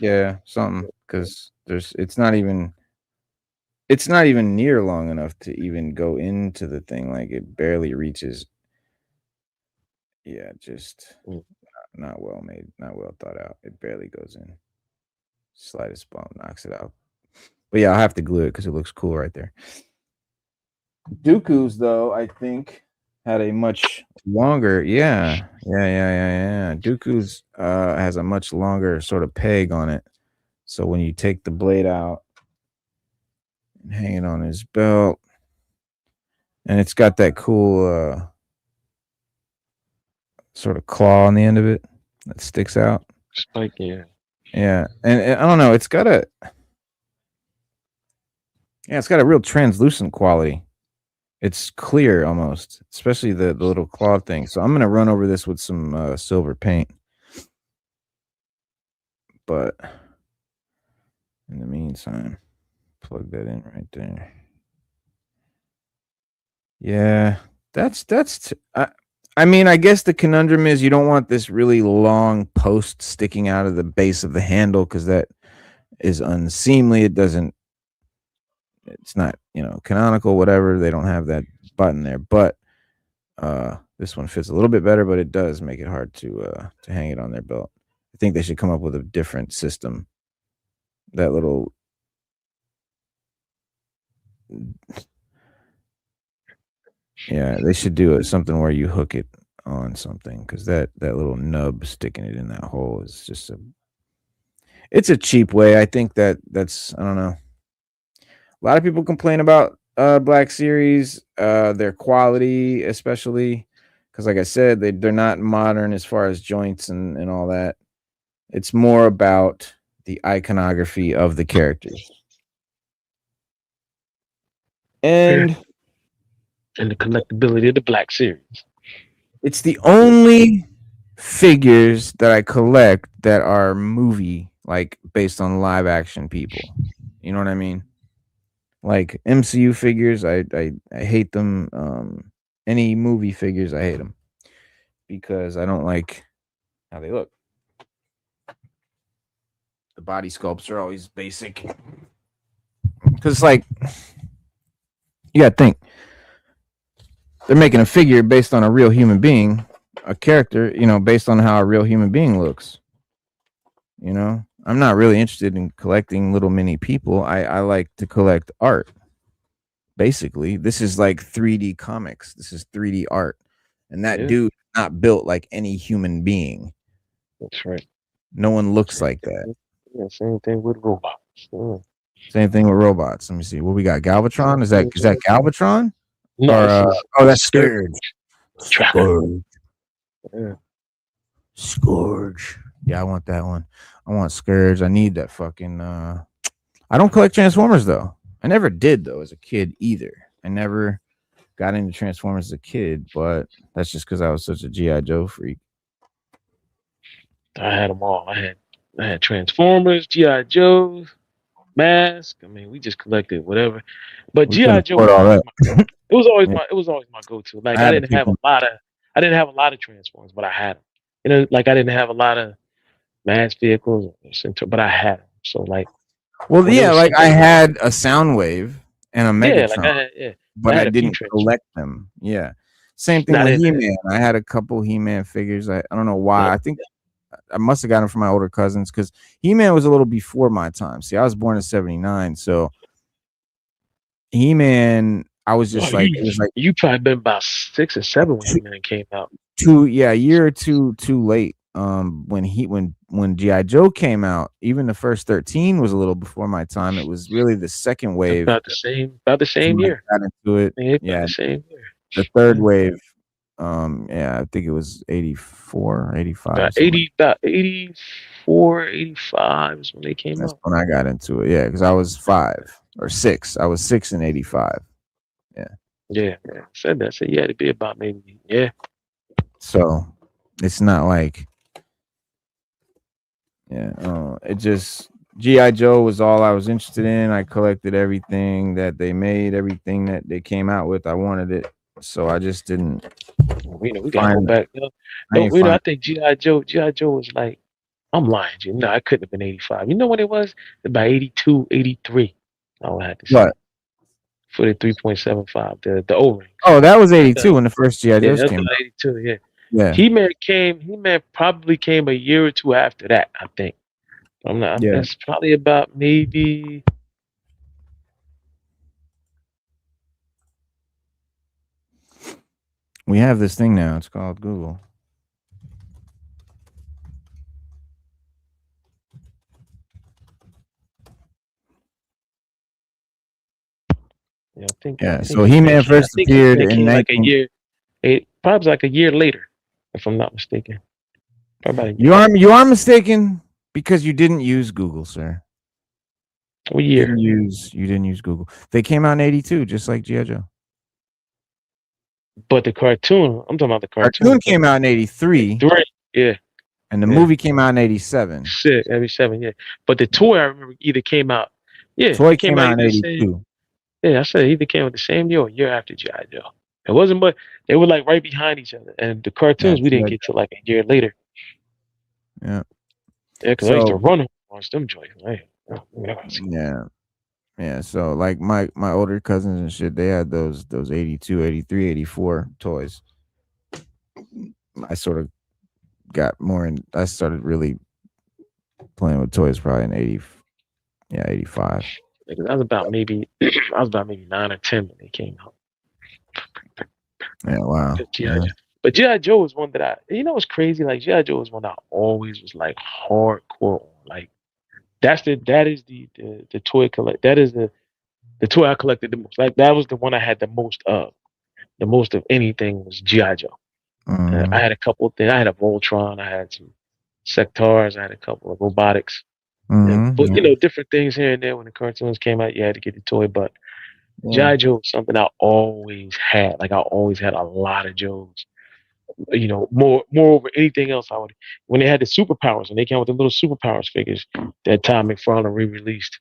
Yeah, something, because it's not even near long enough to even go into the thing. Like it barely reaches. Yeah, just not well made, not well thought out. It barely goes in. Slightest bump knocks it out. But yeah, I'll have to glue it because it looks cool right there. Dooku's, though, I think had a much longer, yeah. Dooku's has a much longer sort of peg on it. So when you take the blade out and hang it on his belt, and it's got that cool sort of claw on the end of it that sticks out. Spike, yeah. Yeah, and I don't know, it's got a real translucent quality. It's clear almost, especially the little claw thing. So I'm gonna run over this with some silver paint. But in the meantime, plug that in right there. Yeah, I mean, I guess the conundrum is you don't want this really long post sticking out of the base of the handle because that is unseemly. It's not, canonical, whatever. They don't have that button there, but this one fits a little bit better, but it does make it hard to hang it on their belt. I think they should come up with a different system. That little they should do something where you hook it on something, because that little nub sticking it in that hole is just It's a cheap way. I think that's I don't know. A lot of people complain about Black Series, their quality, especially because, like I said, they're not modern as far as joints and all that. It's more about the iconography of the characters. And the collectability of the Black Series. it's the only figures that I collect that are movie, like based on live action people. You know what I mean? Like MCU figures, I hate them. Any movie figures, I hate them because I don't like how they look. The body sculpts are always basic. Because like you gotta think. They're making a figure based on a real human being, a character, based on how a real human being looks. I'm not really interested in collecting little mini people. I like to collect art. Basically, this is like 3D comics. This is 3D art. And that dude not built like any human being. That's right. No one looks like that. Yeah, same thing with robots. Yeah. Same thing with robots. Let me see. What we got? Galvatron? Is that Galvatron? No, or, that's Scourge. Scourge. Yeah. Scourge. Yeah, I want that one. I want Scourge. I need that fucking I don't collect Transformers though. I never did though as a kid either. I never got into Transformers as a kid, but that's just because I was such a G.I. Joe freak. I had them all. I had Transformers, G.I. Joes, Mask. I mean, we just collected whatever. But G.I. Joe it was always my go-to. Like I didn't have a lot of Transformers, but I had them. Like I didn't have a lot of mass vehicles, but I had them. So like, well, yeah, like I had a Soundwave and a Megatron, but I didn't collect them. Yeah, same thing with He-Man. I had a couple He-Man figures. I don't know why. I think I must have gotten them from my older cousins because He-Man was a little before my time. See, I was born in '79, so He-Man. I was just you probably been about 6 or 7 when He-Man came out. A year or two too late. When G.I. Joe came out, even the first 13 was a little before my time. It was really the second wave. About the same year. Got into it. Yeah, the same year. The third wave, I think it was 84, 85. About 84, 85 is when they came out. That's when I got into it. Yeah, because I was 5 or 6. I was 6 in 85. Yeah. Yeah. Said that. So you had to be about maybe, yeah. So it's not like, it just G.I. Joe was all I was interested in. I collected everything that they made, everything that they came out with. I wanted it, so I just didn't. We gotta go back. I think G.I. Joe was like, I'm lying to you. No, I couldn't have been 85. You know what it was? About 82, 83. I had to say. What? For the 3.75, the O-ring. Oh, that was 82 when the first G.I. Joes came out. 82, yeah. Yeah. He-Man probably came a year or two after that, I think. I'm not. Yeah. That's probably about maybe. We have this thing now. It's called Google. Yeah, I think. So He-Man first appeared in probably like a year later, if I'm not mistaken. You are mistaken because you didn't use Google, sir. What year? You didn't use Google. They came out in 82, just like G.I. Joe. But the cartoon, I'm talking about the cartoon. Cartoon came out in 83. Yeah. And the movie came out in 87. 87, yeah. But the toy, I remember, either came out. Yeah. Toy came out in 82. Yeah, I said it either came out the same year or year after G.I. Joe. It wasn't, but they were like right behind each other. And the cartoons, we didn't get to like a year later. Yeah. Yeah, because I used to run on them joints. Yeah. So like my older cousins and shit, they had those 82, 83, 84 toys. I sort of got more in. I started really playing with toys probably in 85. I was about maybe 9 or 10 when they came out. Yeah, wow. But G.I. Joe was one that what's crazy? Like G.I. Joe was one I always was like hardcore on. Like that is the toy collect. That is the toy I collected the most. Like that was the one I had the most of. The most of anything was GI Joe. I had a couple of things. I had a Voltron. I had some Sectars. I had a couple of robotics. But different things here and there. When the cartoons came out, you had to get the toy. But GI Joe was something I always had. Like I always had a lot of Joes. More over anything else. When they had the superpowers and they came with the little superpowers figures that Tom McFarlane re-released.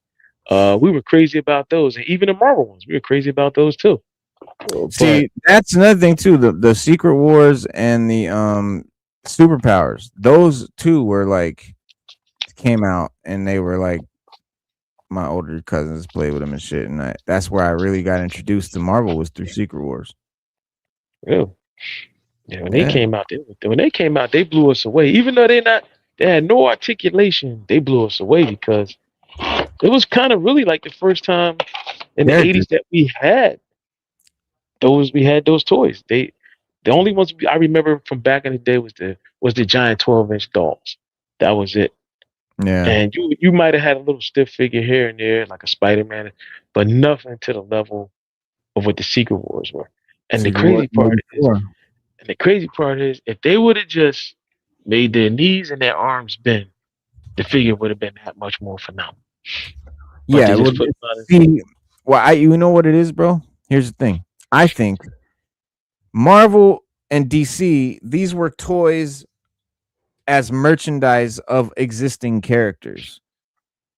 We were crazy about those, and even the Marvel ones, we were crazy about those too. See, that's another thing too. The Secret Wars and the superpowers. Those two were like came out, and they were like my older cousins played with them and shit. And that's where I really got introduced to Marvel was through Secret Wars. Really? Yeah, when they came out, they blew us away. Even though they had no articulation, they blew us away because it was kind of really like the first time in the 80s that we had those toys. The only ones I remember from back in the day was the giant 12-inch dolls. That was it. Yeah. And you might have had a little stiff figure here and there, like a Spider-Man, but nothing to the level of what the Secret Wars were. And the crazy part is, if they would have just made their knees and their arms bend, the figure would have been that much more phenomenal. Yeah. You know what it is, bro? Here's the thing. I think Marvel and DC, these were toys as merchandise of existing characters.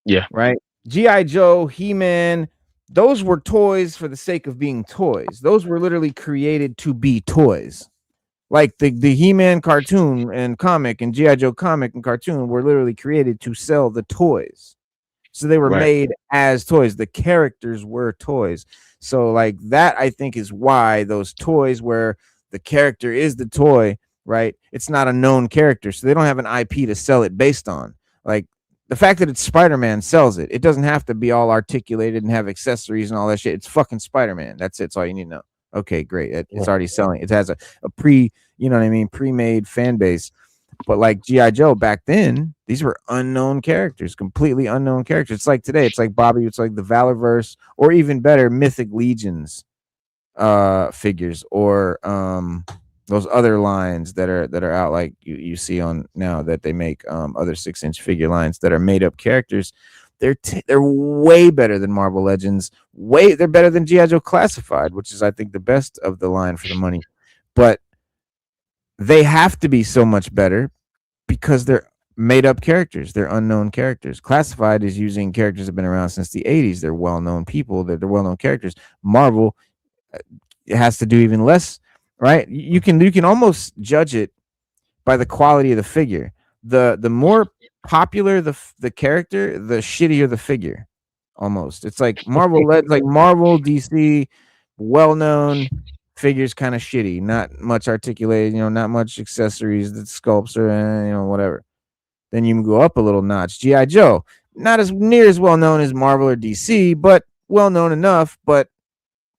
Yeah. Right? G.I. Joe, He-Man, those were toys for the sake of being toys. Those were literally created to be toys. Like the He-Man cartoon and comic and G.I. Joe comic and cartoon were literally created to sell the toys. So they were made as toys. The characters were toys. So like that, I think, is why those toys where the character is the toy, right? It's not a known character. So they don't have an IP to sell it based on. Like the fact that it's Spider-Man sells it. It doesn't have to be all articulated and have accessories and all that shit. It's fucking Spider-Man. That's it. That's all you need to know. Okay, great. It's already selling. It has a pre-made fan base. But like G.I. Joe back then, these were unknown characters, completely unknown characters. It's like today, it's like Bobby, it's like the Valorverse, or even better, Mythic Legions figures, or those other lines that are out, like you see on now that they make other 6-inch figure lines that are made up characters. They're way better than Marvel Legends. They're better than G.I. Joe Classified, which is I think the best of the line for the money. But they have to be so much better because they're made up characters. They're unknown characters. Classified is using characters that have been around since the 80s. They're well-known people. They're well-known characters. Marvel, it has to do even less, right? You can almost judge it by the quality of the figure. The more popular the character, the shittier the figure. Almost. It's like Marvel DC, well-known figures kind of shitty, not much articulated, not much accessories that sculpts or whatever. Then you can go up a little notch. G.I. Joe, not as near as well known as Marvel or DC, but well known enough. But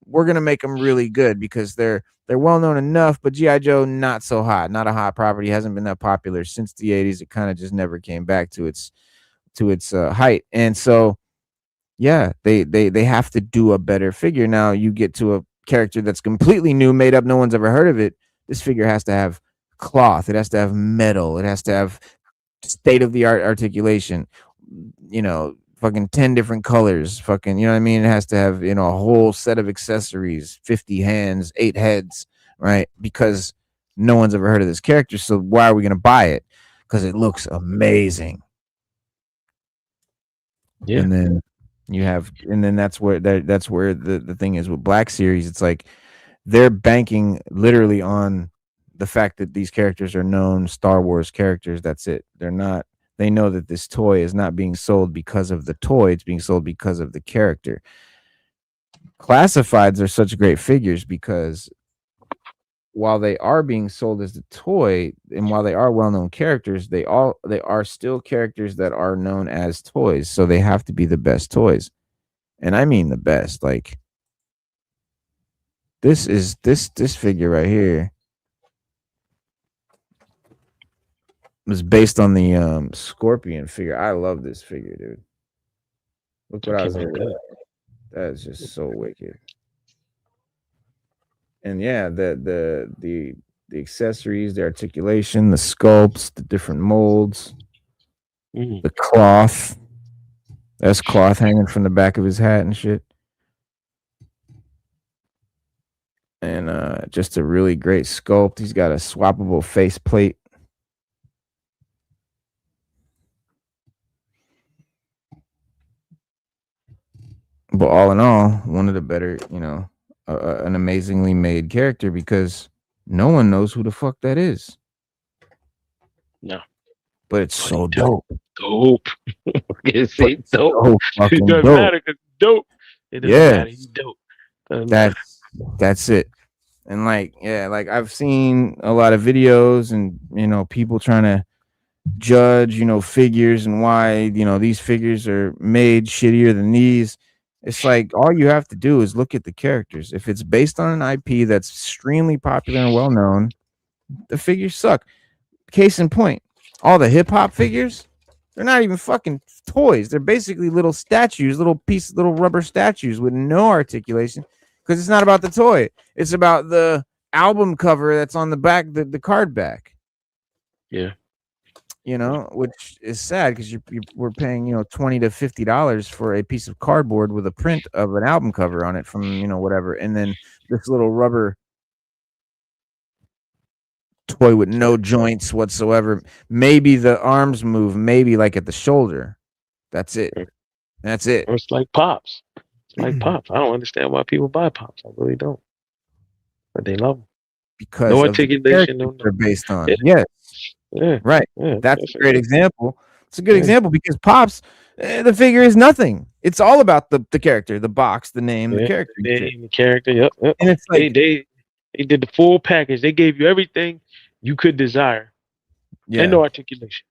we're gonna make them really good because they're well known enough. But G.I. Joe, not so hot, not a hot property, hasn't been that popular since the 80s. It kind of just never came back to its height, and so yeah, they have to do a better figure. Now you get to a character that's completely new, made up, no one's ever heard of it. This figure has to have cloth, it has to have metal, it has to have state-of-the-art articulation, fucking 10 different colors, fucking, it has to have, a whole set of accessories, 50 hands, 8 heads, right? Because no one's ever heard of this character, so why are we going to buy it? Because it looks amazing. Yeah. And then that's where the thing is with Black Series. It's like they're banking literally on the fact that these characters are known Star Wars characters. That's it. They know that this toy is not being sold because of the toy, it's being sold because of the character. Classifieds are such great figures because while they are being sold as the toy, and while they are well-known characters, they are still characters that are known as toys. So they have to be the best toys. And I mean the best. Like this figure right here was based on the Scorpion figure. I love this figure, dude. Look what I was Talkin, able. That's just so wicked. And yeah, the accessories, the articulation, the sculpts, the different molds, the cloth. That's cloth hanging from the back of his hat and shit. And just a really great sculpt. He's got a swappable face plate. But all in all, one of the better, an amazingly made character because no one knows who the fuck that is. No. But it's so dope. Dope. It's So dope. fucking It doesn't dope. matter because dope. It doesn't matter. He's dope. That's it. And like I've seen a lot of videos and people trying to judge figures and why these figures are made shittier than these. It's like all you have to do is look at the characters. If it's based on an IP that's extremely popular and well known, the figures suck. Case in point, all the hip hop figures, they're not even fucking toys. They're basically little statues, little rubber statues with no articulation. Because it's not about the toy. It's about the album cover that's on the back, the card back. Yeah. Which is sad because we're paying, $20 to $50 for a piece of cardboard with a print of an album cover on it from, whatever. And then this little rubber toy with no joints whatsoever. Maybe the arms move, maybe like at the shoulder. That's it. That's it. Or it's like Pops. Like Pops. I don't understand why people buy Pops. I really don't. But they love them. Because no articulation. They're based on. Yes. Yeah. Right. Yeah. That's a great example. It's a good example because Pops, the figure is nothing. It's all about the character, the box, the name, the character. The character. Yep. And it's like they did the full package. They gave you everything you could desire. Yeah. And no articulation.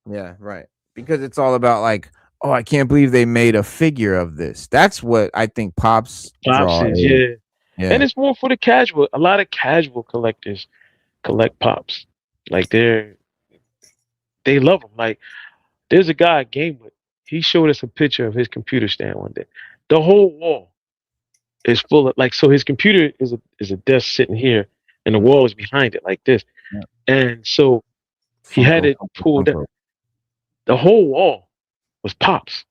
Yeah. Right. Because it's all about like, oh, I can't believe they made a figure of this. That's what I think Pops is, yeah. And it's more for the casual. A lot of casual collectors collect Pops. Like they love them. Like there's a guy I game with. He showed us a picture of his computer stand one day. The whole wall is full of so his computer is a desk sitting here and the wall is behind it like this. Yeah. And so he had it pulled up. The whole wall was Pops.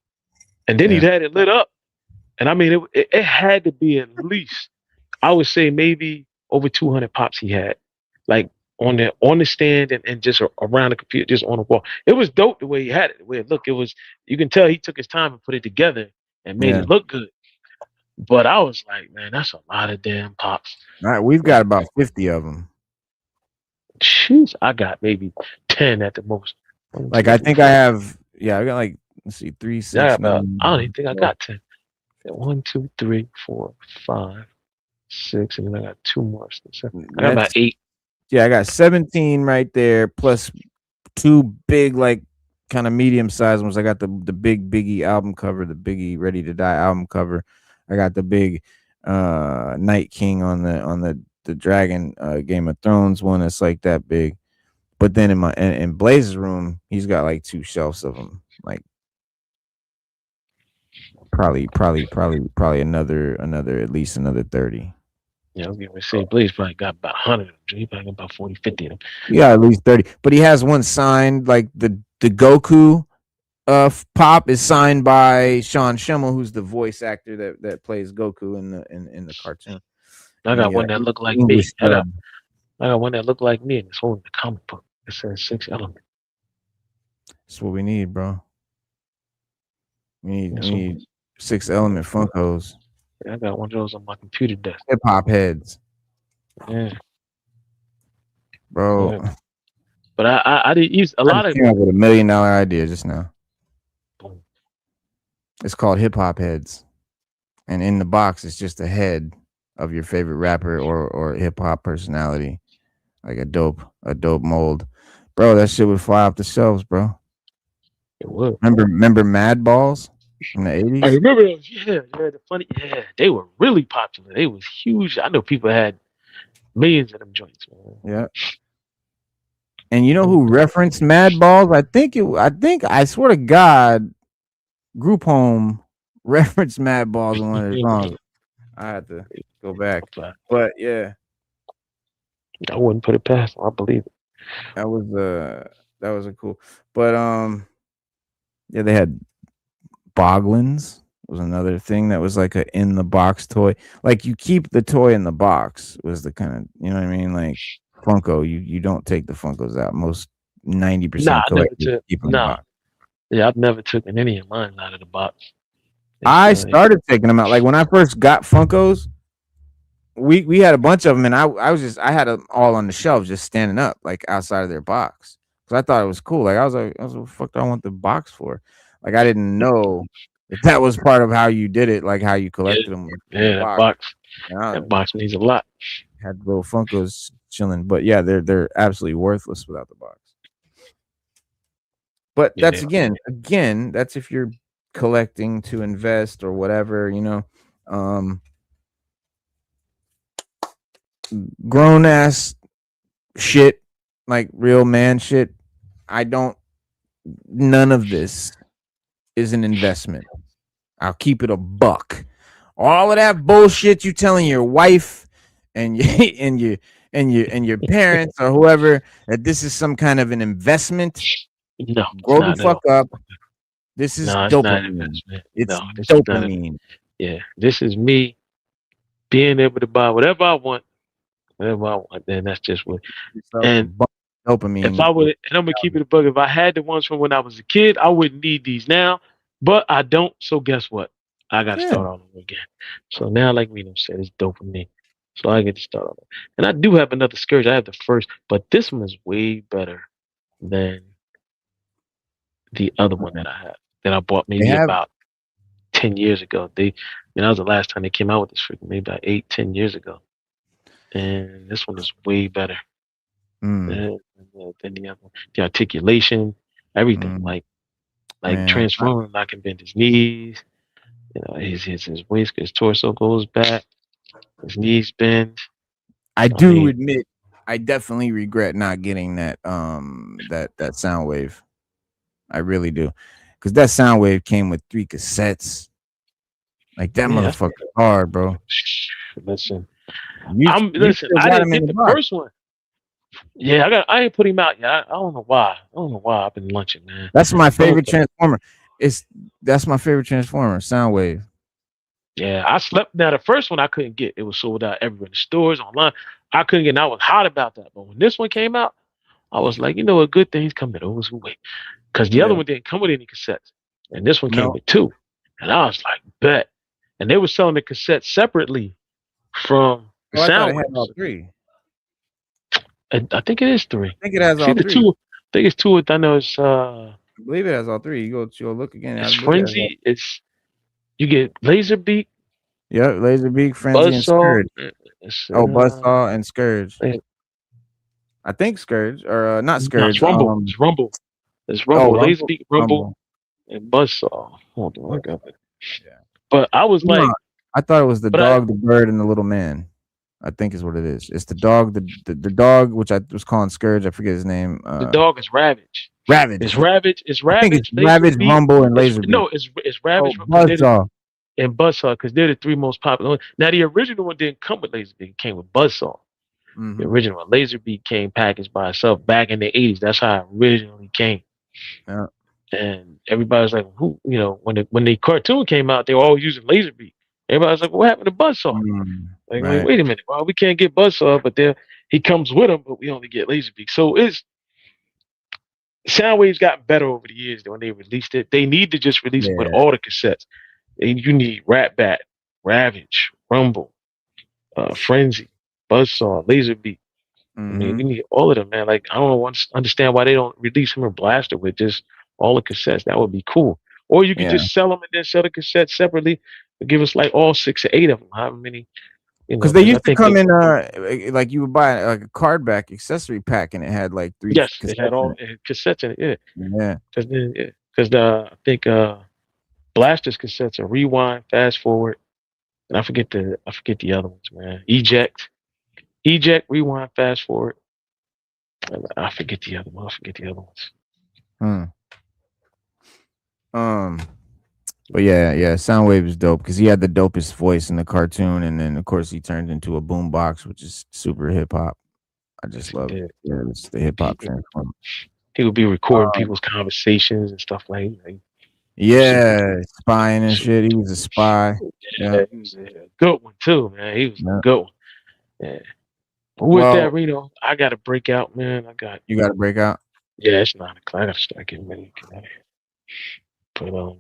And then he had it lit up. And I mean, it had to be at least, I would say maybe over 200 Pops he had. Like on the stand and just around the computer, just on the wall. It was dope the way he had it. The way it looked, you can tell he took his time and put it together and made it look good. But I was like, man, that's a lot of damn Pops. All right, we've got about 50 of them. Jeez, I got maybe 10 at the most. Like I think I have, I got like, let's see, 3, 6, I 9, don't even think I got 10. 1, 2, 3, 4, 5, 6, and then I got 2 more. I got about 8. Yeah, I got 17 right there, plus 2 big, like kind of medium sized ones. I got the big Biggie album cover, the Biggie Ready to Die album cover. I got the big Night King on the Dragon Game of Thrones one that's like that big. But then in Blaze's room, he's got like 2 shelves of them, like probably another at least another 30. Yeah, I was gonna say Blaze probably got about 100 of them. He probably got about 40, 50 of them. Yeah, at least 30. But he has one signed, like the Goku Pop is signed by Sean Schemmel, who's the voice actor that plays Goku in the cartoon. I got one that looked like me. I got one that looked like me, and it's holding the comic book. It says 6 Element. That's what we need, bro. We need 6 Element Funkos. I got one of those on my computer desk. Hip hop heads. Yeah. Bro. Yeah. But I did use a lot of came up with $1 million idea just now. Boom. It's called Hip Hop Heads. And in the box it's just a head of your favorite rapper or hip hop personality. Like a dope mold. Bro, that shit would fly off the shelves, bro. It would. Remember Mad Balls in the 80s? I remember those. Yeah, they were really popular. They was huge. I know people had millions of them joints, man. Yeah. And you know who referenced Mad Balls? I think I swear to God, Group Home reference Mad Balls in one of their songs. I had to go back, but yeah, I wouldn't put it past them. I believe it. that was a cool. But yeah, they had Boglins was another thing that was like a in the box toy. Like you keep the toy in the box was the kind of, you know what I mean? Like Funko, you don't take the Funkos out. Most 90% Nah, I never collectors took. keep them in the Nah, box. yeah, I've never taken any of mine out of the box. I started taking them out. Like when I first got Funkos, we had a bunch of them, and I had them all on the shelf, just standing up, like outside of their box, because I thought it was cool. Like I was like, what the fuck do I want the box for? Like I didn't know that was part of how you did it, like how you collected them. Yeah, that box. And I That box means a lot. had little Funkos chilling, but yeah, they're absolutely worthless without the box. But Yeah, that's again, that's if you're collecting to invest or whatever, you know. Grown ass shit, like real man shit. None of this is an investment. I'll keep it a buck. All of that bullshit you telling your wife and your parents or whoever that this is some kind of an investment. No, grow the fuck up. This is no, it's dopamine. not an investment. It's No, this is not dopamine. Yeah, this is me being able to buy whatever I want, then that's just what. And Dopamine. if I would, and I'm gonna keep it a bug. If I had the ones from when I was a kid, I wouldn't need these now. But I don't. So guess what? I got to start all over again. So now, like Reno said, it's dopamine. So I get to start all over. And I do have another Scourge. I have the first, but this one is way better than the other one that I have that I bought maybe about 10 years ago. That was the last time they came out with this freaking, maybe about 8-10 years ago. And this one is way better than the other one. The articulation, everything, like transforming, I can bend his knees. You know, his waist, his torso goes back, his knees bend. I do admit, I definitely regret not getting that that sound wave. I really do, because that sound wave came with 3 cassettes. Like that motherfucker hard, bro. Listen, I didn't get the first one. Yeah, I ain't put him out yet. I don't know why. I've been lunching, man. That's my favorite Transformer. That's my favorite Transformer, Soundwave. Yeah, I slept. Now the first one I couldn't get. It was sold out everywhere in the stores, online. I couldn't get. And I was hot about that. But when this one came out, I was like, you know what? Good things come to those who wait. Because the other one didn't come with any cassettes, and this one came with 2. And I was like, bet. And they were selling the cassettes separately from the Soundwave. All 3. I think it is 3. I think it has all 3. 2. I think it's 2. I know it's. I believe it has all 3. You go look again. It's Frenzy. You get Laserbeak. Yeah, Laserbeak, Frenzy, and Scourge. Buzzsaw and Scourge. I think Scourge or not Scourge. It's Rumble. It's Rumble. It's Rumble. Laserbeak, Rumble, and Buzzsaw. Hold on, I got it. Yeah. But I was like, I thought it was the dog, the bird, and the little man. I think is what it is. It's the dog, the dog, which I was calling Scourge. I forget his name. The dog is Ravage. Ravage. It's Ravage. It's Ravage. I think it's Ravage, Rumble, and Laserbeak. No, it's Ravage, Buzzsaw, and Buzzsaw, because they're the 3 most popular ones. Now the original one didn't come with Laserbeak; it came with Buzzsaw. Mm-hmm. The original one, Laserbeak, came packaged by itself back in the 80s. That's how it originally came. Yeah. And everybody was like, "Who?" You know, when the cartoon came out, they were all using Laserbeak. Everybody was like, "What happened to Buzzsaw?" Like, wait a minute, well, we can't get Buzzsaw, but he comes with him, but we only get Laserbeak. So Soundwave's gotten better over the years when they released it. They need to just release it with all the cassettes. You need Rat Bat, Ravage, Rumble, Frenzy, Buzzsaw, Laserbeak. I mean, you need all of them, man. Like, I don't understand why they don't release them or Blaster with just all the cassettes. That would be cool. Or you could just sell them and then sell the cassettes separately. But give us like all 6 or 8 of them. However many. Because they used to come in like you would buy like a card back accessory pack and it had like 3. Yes, it had all cassettes in it. Yeah. Because I think Blaster's cassettes are Rewind, Fast Forward, and I forget the other ones, man. Eject, Rewind, Fast Forward. I forget the other ones. But yeah, Soundwave is dope because he had the dopest voice in the cartoon, and then of course he turned into a boombox, which is super hip hop. I Yes, just he love it. did. Yeah, it's the hip hop transformer. He would be recording people's conversations and stuff like super, Yeah, spying and super. shit. He was a spy. Yeah, Yeah, he was a good one too, man. He was a yeah. good one. Yeah. But with that, Well, Reno, I got to break out, man. I got you got to break out. yeah, it's 9 o'clock. I got to start getting ready. But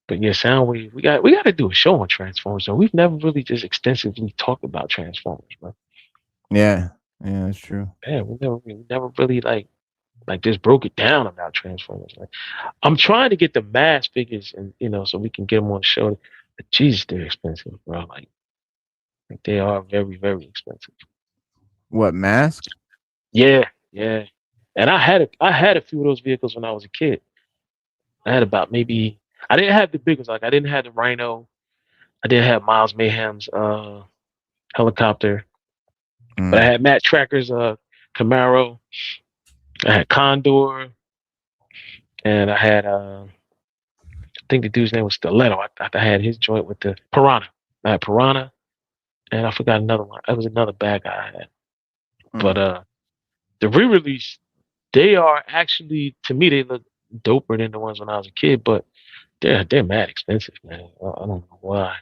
but yeah, Soundwave, we got to do a show on Transformers. So we've never really just extensively talked about Transformers, bro. Yeah, yeah, that's true. Yeah, we never really like just broke it down about Transformers. Like I'm trying to get the mass figures and so we can get them on the show. But Jesus, they're expensive, bro. Like they are very, very expensive. What mask? Yeah, yeah. And I had a few of those vehicles when I was a kid. I had about maybe I didn't have the big ones. Like I didn't have the Rhino. I didn't have Miles Mayhem's helicopter, but I Mm. had Matt Tracker's Camaro. I had Condor, and I had I think the dude's name was Stiletto. I had his joint with the Piranha. I had Piranha, and I forgot another one. It was another bad guy I had. But Mm. the re-release, they are actually to me they look doper than the ones when I was a kid, but they're mad expensive, man. I don't know why.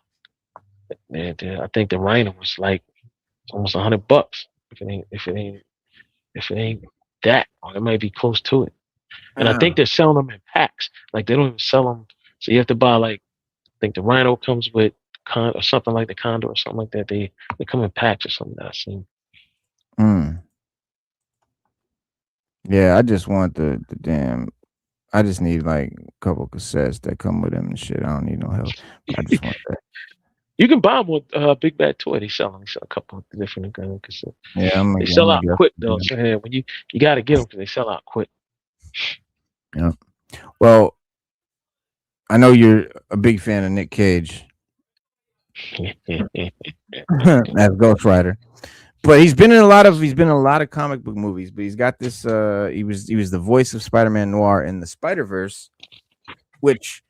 I think the Rhino was like almost $100. If it ain't that, or it might be close to it. And I think Yeah. they're selling them in packs. Like they don't even sell them. So you have to buy like I think the Rhino comes with or something like the Condor or something like that. They come in packs or something that I seen. Mm. Yeah, I just want the damn. I just need like a couple cassettes that come with them and shit. I don't need no help. I just want that. You can buy them with Big Bad Toy. They sell them. They sell a couple of different cassettes. Yeah, They sell I'm out gonna quick though. get. So yeah, when you got to get them because they sell out quick. Yeah. Well, I know you're a big fan of Nick Cage as Ghost Rider, but he's been in a lot of comic book movies. But he's got this. He was the voice of Spider-Man Noir in the Spider-Verse, which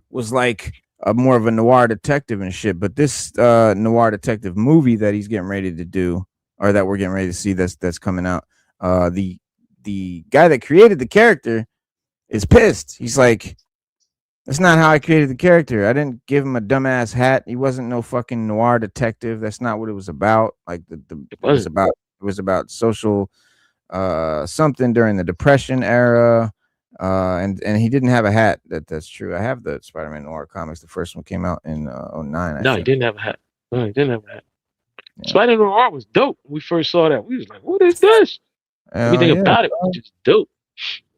was like more of a noir detective and shit. But this noir detective movie that he's getting ready to do, or that we're getting ready to see, that's coming out. The guy that created the character is pissed. He's like, that's not how I created the character. I didn't give him a dumbass hat. He wasn't no fucking noir detective. That's not what it was about. Like it was about social something during the Depression era. And he didn't have a hat. That's true. I have the Spider-Man Noir comics. The first one came out in 09, I No, he think. didn't have a hat. No, he didn't have a hat. Yeah. Spider Noir was dope. When we first saw that, we was like, "What is this?" Hell Everything yeah, about it was just dope.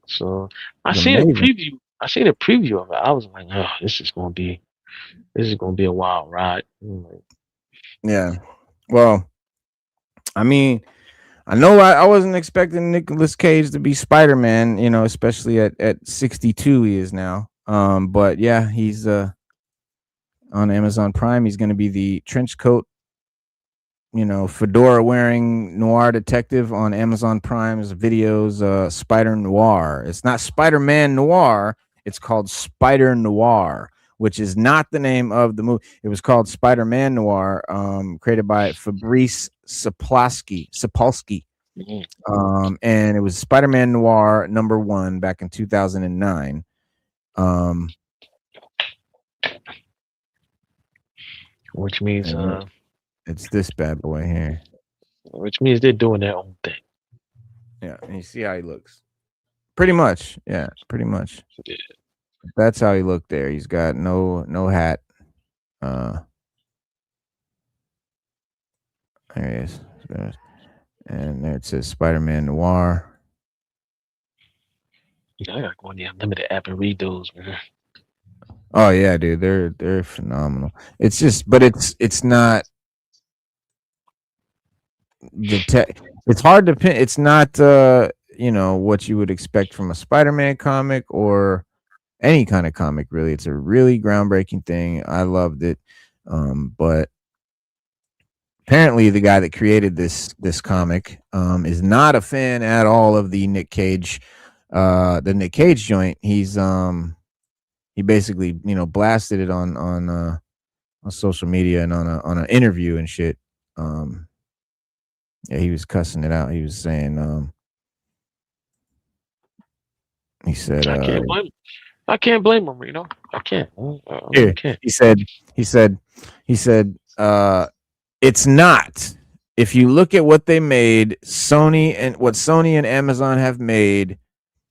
So I it's seen a amazing. preview. I seen a preview of it. I was like, "Oh, this is gonna be a wild ride." Yeah. Well, I mean, I know I wasn't expecting Nicolas Cage to be Spider-Man, especially at 62 he is now. But yeah, he's on Amazon Prime. He's going to be the trench coat, fedora wearing noir detective on Amazon Prime's videos, Spider Noir. It's not Spider-Man Noir, it's called Spider Noir, which is not the name of the movie. It was called Spider-Man Noir, created by Fabrice Sapolsky. And it was Spider-Man Noir #1 back in 2009. Which means It's this bad boy here. they're doing their own thing. Yeah, and you see how he looks. Pretty much, yeah, pretty much. Yeah. That's how he looked there. He's got no hat. There he is. And there it says Spider-Man Noir. I gotta go on the Unlimited app and read those, man. Oh yeah, dude, they're phenomenal. It's just, but it's not it's hard to pin. It's not what you would expect from a Spider-Man comic or any kind of comic, really. It's a really groundbreaking thing. I loved it. But apparently the guy that created this comic is not a fan at all of the Nick Cage joint. he basically, blasted it on social media and on an interview and shit. Yeah, he was cussing it out. He was saying, he said, I can't blame him. I can't. I really here, can't. he said, it's not. If you look at what they made, Sony and Amazon have made,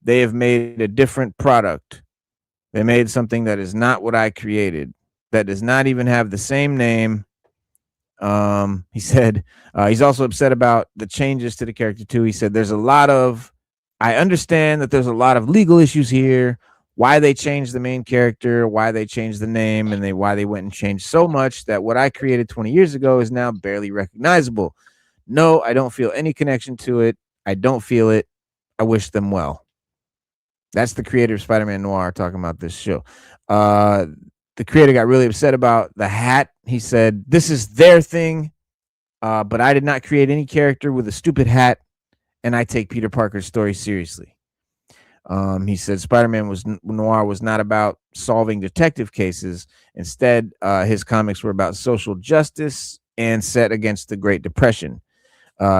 they have made a different product. They made something that is not what I created, that does not even have the same name. He said he's also upset about the changes to the character too. He said I understand that there's a lot of legal issues here, why they changed the main character, why they changed the name, and why they went and changed so much that what I created 20 years ago is now barely recognizable. No, I don't feel any connection to it. I don't feel it. I wish them well. That's the creator of Spider-Man Noir talking about this show. The creator got really upset about the hat. He said, this is their thing, but I did not create any character with a stupid hat, and I take Peter Parker's story seriously. He said Spider-Man Noir was not about solving detective cases. Instead, his comics were about social justice and set against the Great Depression.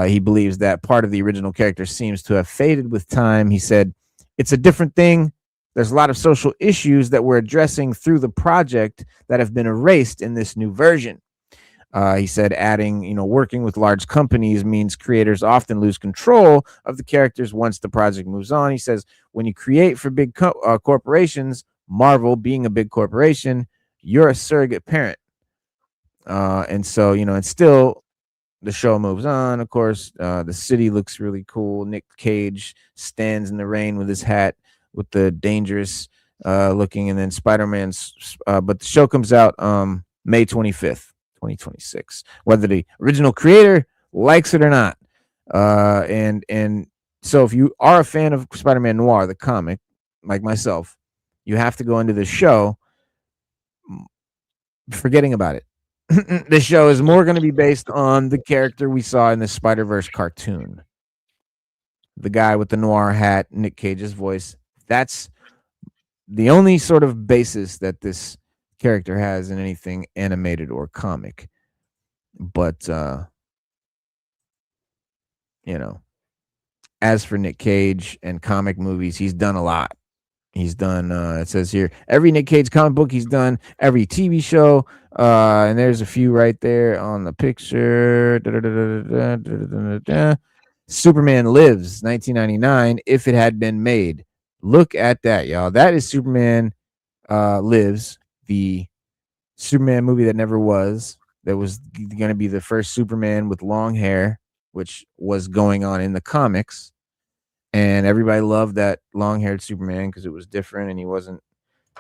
He believes that part of the original character seems to have faded with time. He said, it's a different thing. There's a lot of social issues that we're addressing through the project that have been erased in this new version. He said, adding, working with large companies means creators often lose control of the characters once the project moves on. He says, when you create for big corporations, Marvel being a big corporation, you're a surrogate parent. And so, and still the show moves on. Of course, the city looks really cool. Nick Cage stands in the rain with his hat with the dangerous looking, and then Spider-Man's, but the show comes out May 25th. 2026, whether the original creator likes it or not. And so if you are a fan of Spider-Man Noir, the comic, like myself, you have to go into the show forgetting about it. The show is more going to be based on the character we saw in the Spider-Verse cartoon. The guy with the noir hat, Nick Cage's voice. That's the only sort of basis that this character has in anything animated or comic. But as for Nick Cage and comic movies, he's done a lot. He's done it says here every Nick Cage comic book he's done, every TV show, and there's a few right there on the picture. Superman Lives, 1999, if it had been made. Look at that, y'all. That is Superman Lives, the Superman movie that never was. That was going to be the first Superman with long hair, which was going on in the comics. And everybody loved that long-haired Superman because it was different and he wasn't,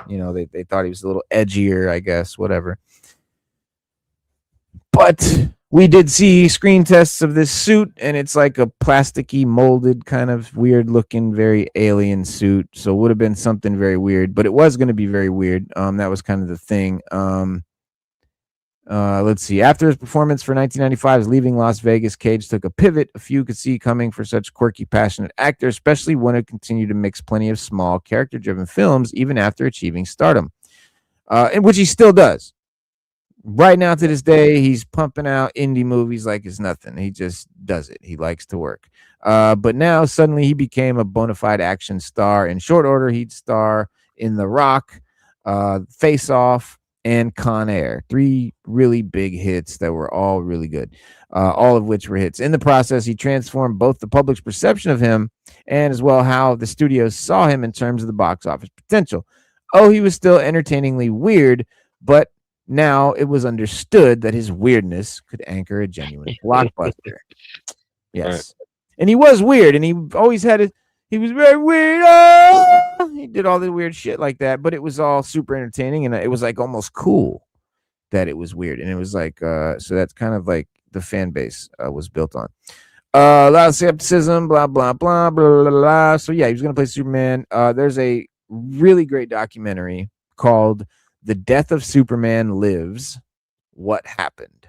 they thought he was a little edgier, I guess, whatever. But we did see screen tests of this suit, and it's like a plasticky, molded, kind of weird-looking, very alien suit. So it would have been something very weird, but it was going to be very weird. That was kind of the thing. Let's see. After his performance for 1995's Leaving Las Vegas, Cage took a pivot a few could see coming for such quirky, passionate actor, especially when it continued to mix plenty of small, character-driven films even after achieving stardom, in which he still does. Right now to this day, he's pumping out indie movies like it's nothing. He just does it. He likes to work. But now suddenly he became a bona fide action star. In short order, he'd star in The Rock, Face Off, and Con Air. 3 really big hits that were all really good, all of which were hits. In the process, he transformed both the public's perception of him and as well how the studios saw him in terms of the box office potential. Oh, he was still entertainingly weird, but now it was understood that his weirdness could anchor a genuine blockbuster. Yes. Right. And he was weird, and he always had it. He was very weird. Oh! He did all the weird shit like that, but it was all super entertaining, and it was like almost cool that it was weird. And it was like, so that's kind of like the fan base was built on. A lot of skepticism, blah, blah, blah, blah, blah, blah. So yeah, he was going to play Superman. There's a really great documentary called The Death of Superman Lives, What Happened.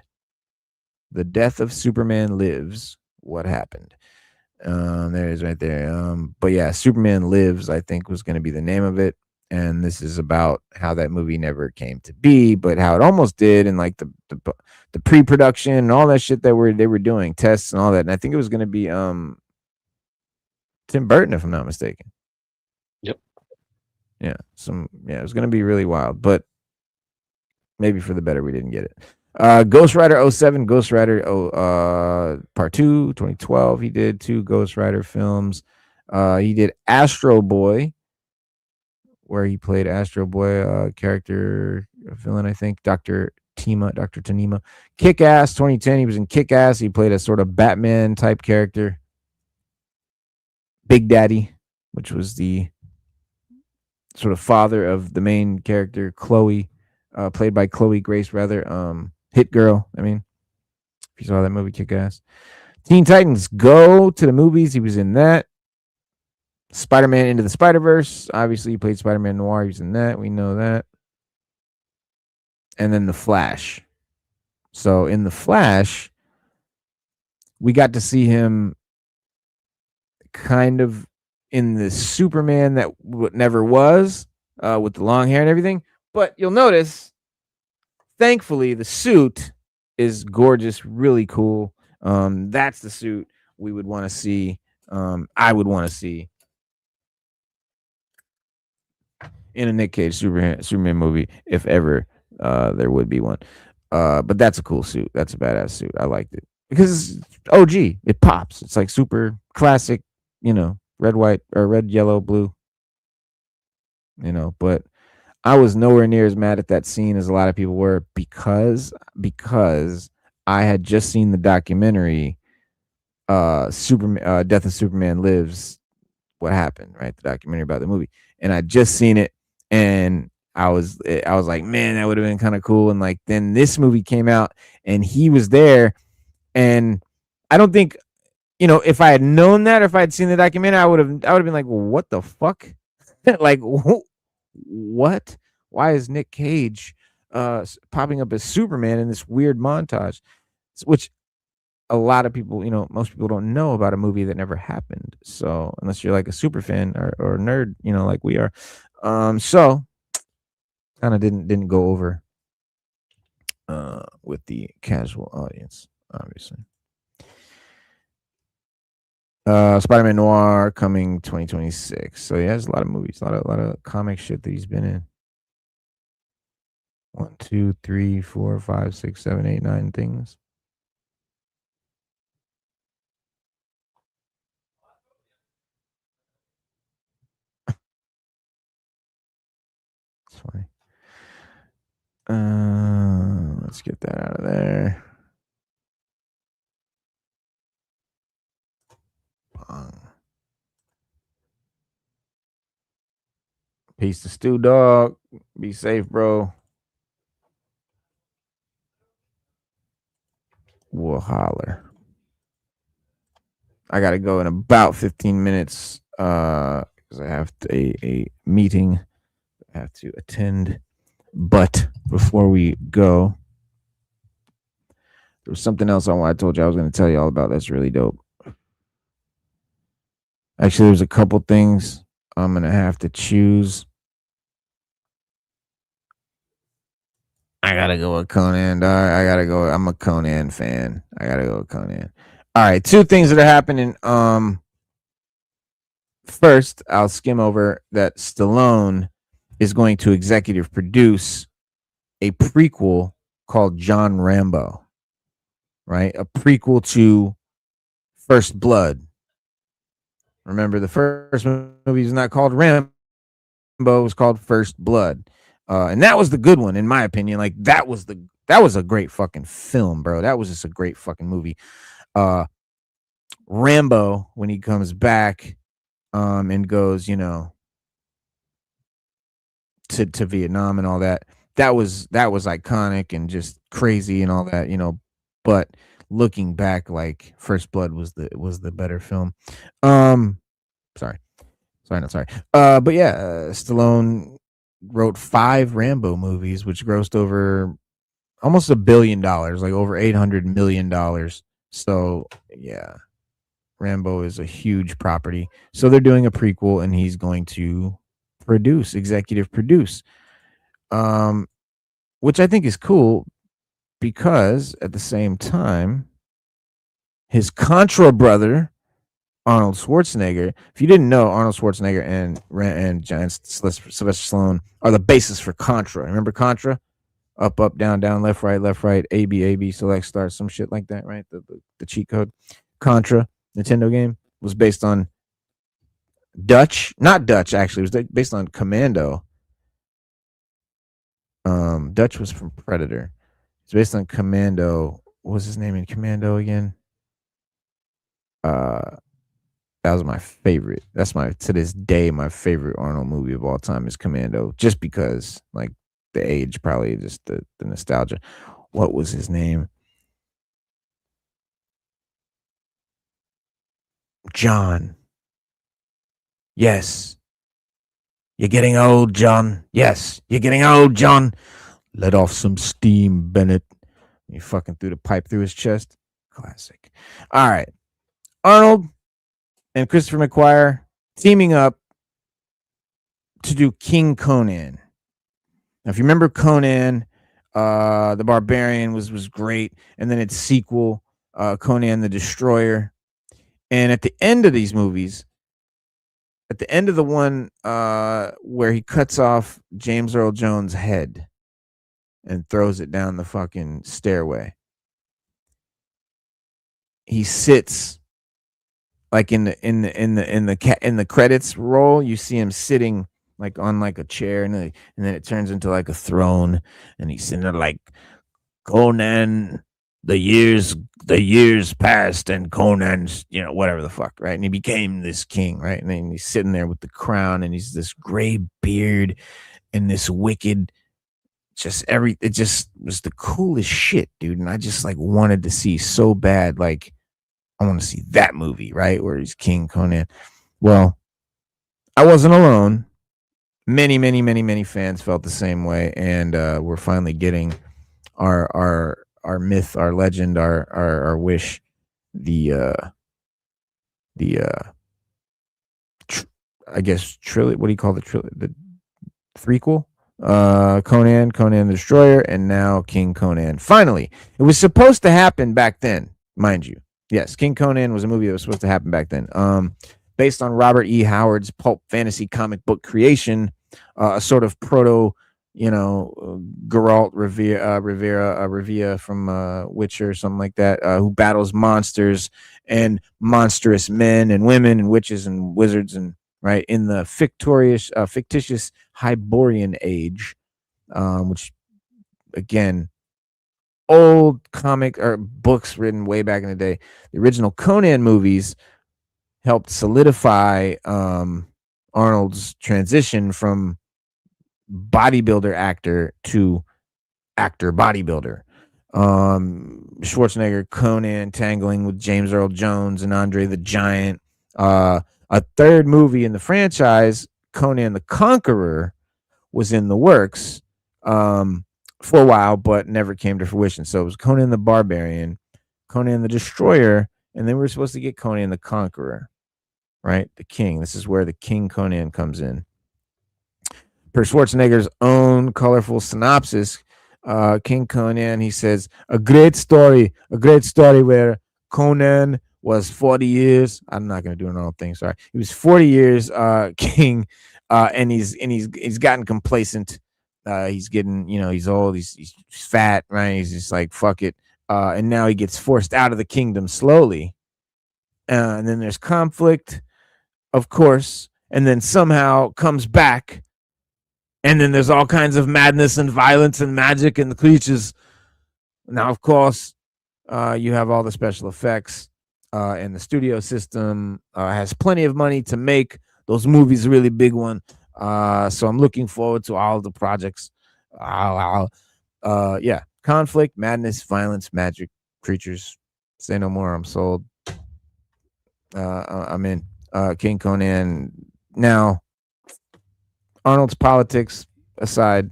The Death of Superman Lives, What Happened. There it is right there. But yeah, Superman Lives, I think, was going to be the name of it. and this is about how that movie never came to be, but how it almost did, and like the pre-production and all that shit that they were doing tests and all that. And I think it was going to be Tim Burton, if I'm not mistaken. Yep. Yeah, it was going to be really wild, but maybe for the better we didn't get it. Ghost Rider 07, Ghost Rider Part 2, 2012. He did 2 Ghost Rider films. He did Astro Boy, where he played Astro Boy character villain, I think, Dr. Tanima. Kick-Ass 2010. He was in Kick-Ass. He played a sort of Batman type character. Big Daddy, which was the sort of father of the main character, Chloe, played by Chloe Grace, rather. Hit Girl. I mean, if you saw that movie, Kick-Ass. Teen Titans Go to the movies. He was in that. Spider-Man Into the Spider-Verse. Obviously, he played Spider-Man Noir. He was in that. We know that. And then The Flash. So in The Flash, we got to see him kind of in the Superman that never was, with the long hair and everything. But you'll notice, thankfully, the suit is gorgeous, really cool. That's the suit we would want to see. I would want to see in a Nick Cage Superman movie, if ever there would be one. But that's a cool suit. That's a badass suit. I liked it because it's OG. It pops. It's like super classic, red, white, or red, yellow, blue. But I was nowhere near as mad at that scene as a lot of people were because I had just seen the documentary, Superman, Death of Superman Lives. What happened, right? The documentary about the movie, and I'd just seen it, and I was like, man, that would have been kind of cool. And like, then this movie came out, and he was there, and I don't think, if I had known that, or if I had seen the documentary, I would have been like, well, what the fuck? Like, what? Why is Nick Cage popping up as Superman in this weird montage? Which a lot of people, most people don't know about a movie that never happened. So unless you're like a super fan or nerd, like we are. So kind of didn't go over with the casual audience, obviously. Spider-Man Noir coming 2026. So yeah, there's a lot of movies, a lot of comic shit that he's been in. 1, 2, 3, 4, 5, 6, 7, 8, 9 things. It's funny. Let's get that out of there. Peace to Stu Dog. Be safe, bro. We'll holler. I gotta go in about 15 minutes because I have a meeting I have to attend. But before we go, there was something else I told you I was going to tell you all about. That's really dope. Actually, there's a couple things I'm going to have to choose. I got to go with Conan. I got to go. I'm a Conan fan. I got to go with Conan. All right. 2 things that are happening. First, I'll skim over that Stallone is going to executive produce a prequel called John Rambo, right? A prequel to First Blood. Remember, the first movie is not called Rambo, it was called First Blood. And that was the good one, in my opinion. Like, that was a great fucking film, bro. That was just a great fucking movie. Rambo, when he comes back and goes, to Vietnam and all that. That was iconic and just crazy and all that, but looking back, like First Blood was the better film. Sorry. But yeah, Stallone wrote 5 Rambo movies, which grossed over almost $1 billion, like over $800 million. So yeah, Rambo is a huge property. So they're doing a prequel, and he's going to executive produce, which I think is cool because at the same time, his Contra brother, Arnold Schwarzenegger. If you didn't know, Arnold Schwarzenegger and Sylvester Stallone are the basis for Contra. Remember Contra? Up, up, down, down, left, right, A, B, select, start, some shit like that, right? The cheat code. Contra, Nintendo game, was based on not Dutch, actually. It was based on Commando. Dutch was from Predator. It's based on Commando. What was his name in Commando again? That was my favorite. That's to this day, my favorite Arnold movie of all time is Commando, just because, like, the age, probably just the nostalgia. What was his name? John. Yes. You're getting old, John. Yes, you're getting old, John. Let off some steam, Bennett. He fucking threw the pipe through his chest. Classic. All right. Arnold and Christopher McQuarrie teaming up to do King Conan. Now, if you remember Conan, the Barbarian was great, and then its sequel, Conan the Destroyer. And at the end of these movies, at the end of the one where he cuts off James Earl Jones' head and throws it down the fucking stairway, he sits like in the credits roll. You see him sitting like on like a chair, and then it turns into like a throne, and he's sitting there like, Conan, the years passed, and Conan's, whatever the fuck, right? And he became this king, right? And then he's sitting there with the crown, and he's this gray beard and this wicked, it just was the coolest shit, dude. And I just like wanted to see so bad, like, I want to see that movie, right? Where he's King Conan. Well, I wasn't alone. Many, many, many, many fans felt the same way, and we're finally getting our myth, our legend, our wish, I guess what do you call the threequel? Conan the Destroyer, and now King Conan. Finally, it was supposed to happen back then, mind you. Yes, King Conan was a movie that was supposed to happen back then. Based on Robert E. Howard's pulp fantasy comic book creation, a sort of proto, Geralt Rivia from Witcher, something like that, who battles monsters and monstrous men and women and witches and wizards, and right in the fictitious Hyborian age, which, again, old comic or books written way back in the day. The original Conan movies helped solidify Arnold's transition from bodybuilder actor to actor bodybuilder. Schwarzenegger, Conan tangling with James Earl Jones and Andre the Giant. A third movie in the franchise, Conan the Conqueror, was in the works for a while, but never came to fruition. So it was Conan the Barbarian, Conan the Destroyer, and then we were supposed to get Conan the Conqueror, right? The King. This is where the King Conan comes in. Per Schwarzenegger's own colorful synopsis, King Conan, he says, a great story where Conan was 40 years. I'm not going to do an old thing. Sorry. He was 40 years king, and he's gotten complacent. He's getting, he's old, he's fat, right? He's just like, fuck it. And now he gets forced out of the kingdom slowly. And then there's conflict, of course, and then somehow comes back. And then there's all kinds of madness and violence and magic and the creatures. Now, of course, you have all the special effects, and the studio system has plenty of money to make those movies a really big one. So I'm looking forward to all the projects. Yeah, conflict, madness, violence, magic, creatures. Say no more. I'm sold. I'm in. King Conan. Now, Arnold's politics aside,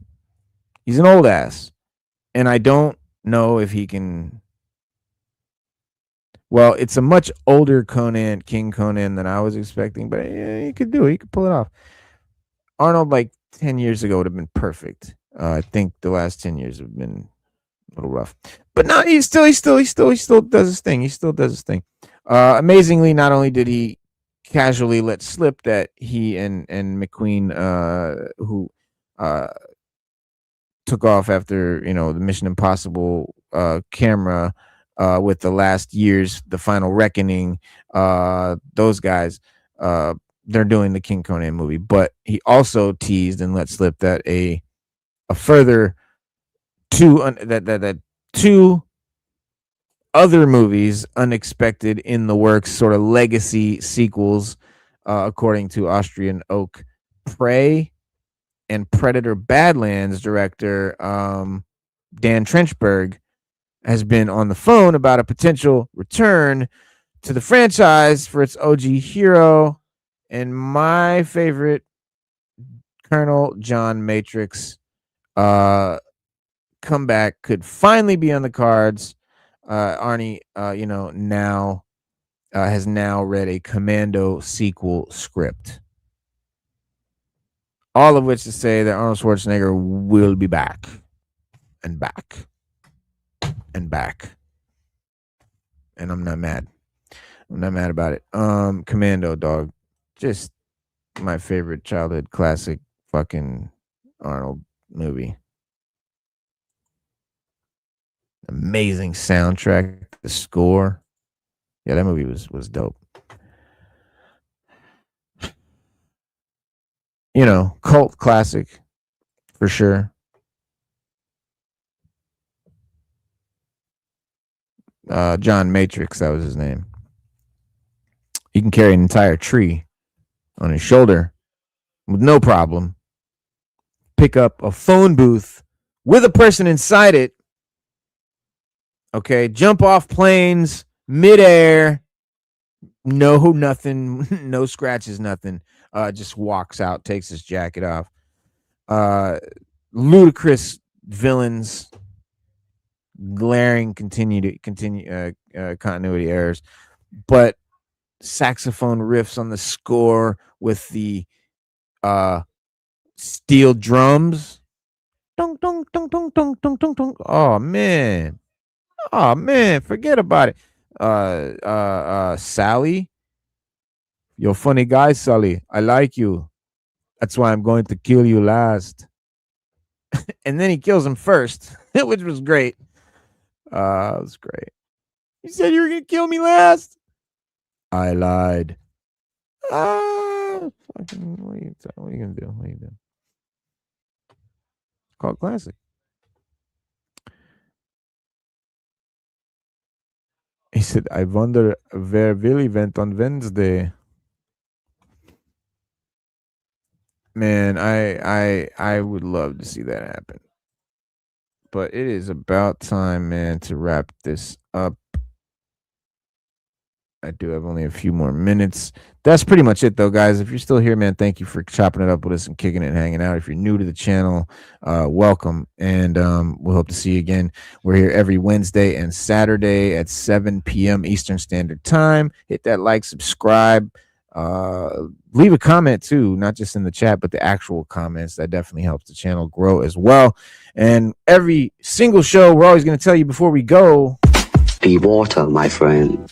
he's an old ass, and I don't know if he can. Well, it's a much older King Conan than I was expecting, but yeah, he could do it. He could pull it off. Arnold like 10 years ago would have been perfect. I think the last 10 years have been a little rough, but no, he still does his thing. He still does his thing. Amazingly, not only did he casually let slip that he and McQueen, who took off after the Mission Impossible camera with the last year's The Final Reckoning, those guys, they're doing the King Conan movie, but he also teased and let slip that a further two other movies unexpected in the works, sort of legacy sequels, according to Austrian Oak Prey and Predator Badlands director Dan Trenchberg has been on the phone about a potential return to the franchise for its OG hero and my favorite Colonel John Matrix comeback could finally be on the cards. Arnie, now has now read a Commando sequel script. All of which to say that Arnold Schwarzenegger will be back and back and back. And I'm not mad. I'm not mad about it. Commando, dog. Just my favorite childhood classic fucking Arnold movie. Amazing soundtrack, the score. Yeah, that movie was dope. Cult classic for sure. John Matrix, that was his name. He can carry an entire tree on his shoulder with no problem. Pick up a phone booth with a person inside it. Okay, jump off planes midair. No, nothing. No scratches, nothing. Just walks out, takes his jacket off. Ludicrous villains, glaring continuity errors, but saxophone riffs on the score with the steel drums. Dong, dong, dong, dong, dong, dong, dong, dong. Oh man, forget about it. Sally, you're a funny guy, Sully. I like you. That's why I'm going to kill you last. And then he kills him first, which was great. It was great. You said you were going to kill me last. I lied. Fucking, what are you going to do? What are you doing? It's called classic. He said, I wonder where Willie went on Wednesday. Man, I would love to see that happen. But it is about time, man, to wrap this up. I do have only a few more minutes. That's pretty much it, though, guys. If you're still here, man, thank you for chopping it up with us and kicking it and hanging out. If you're new to the channel, welcome. And we'll hope to see you again. We're here every Wednesday and Saturday at 7 p.m. Eastern Standard Time. Hit that like, subscribe. Leave a comment, too, not just in the chat, but the actual comments. That definitely helps the channel grow as well. And every single show, we're always going to tell you before we go. Be water, my friend.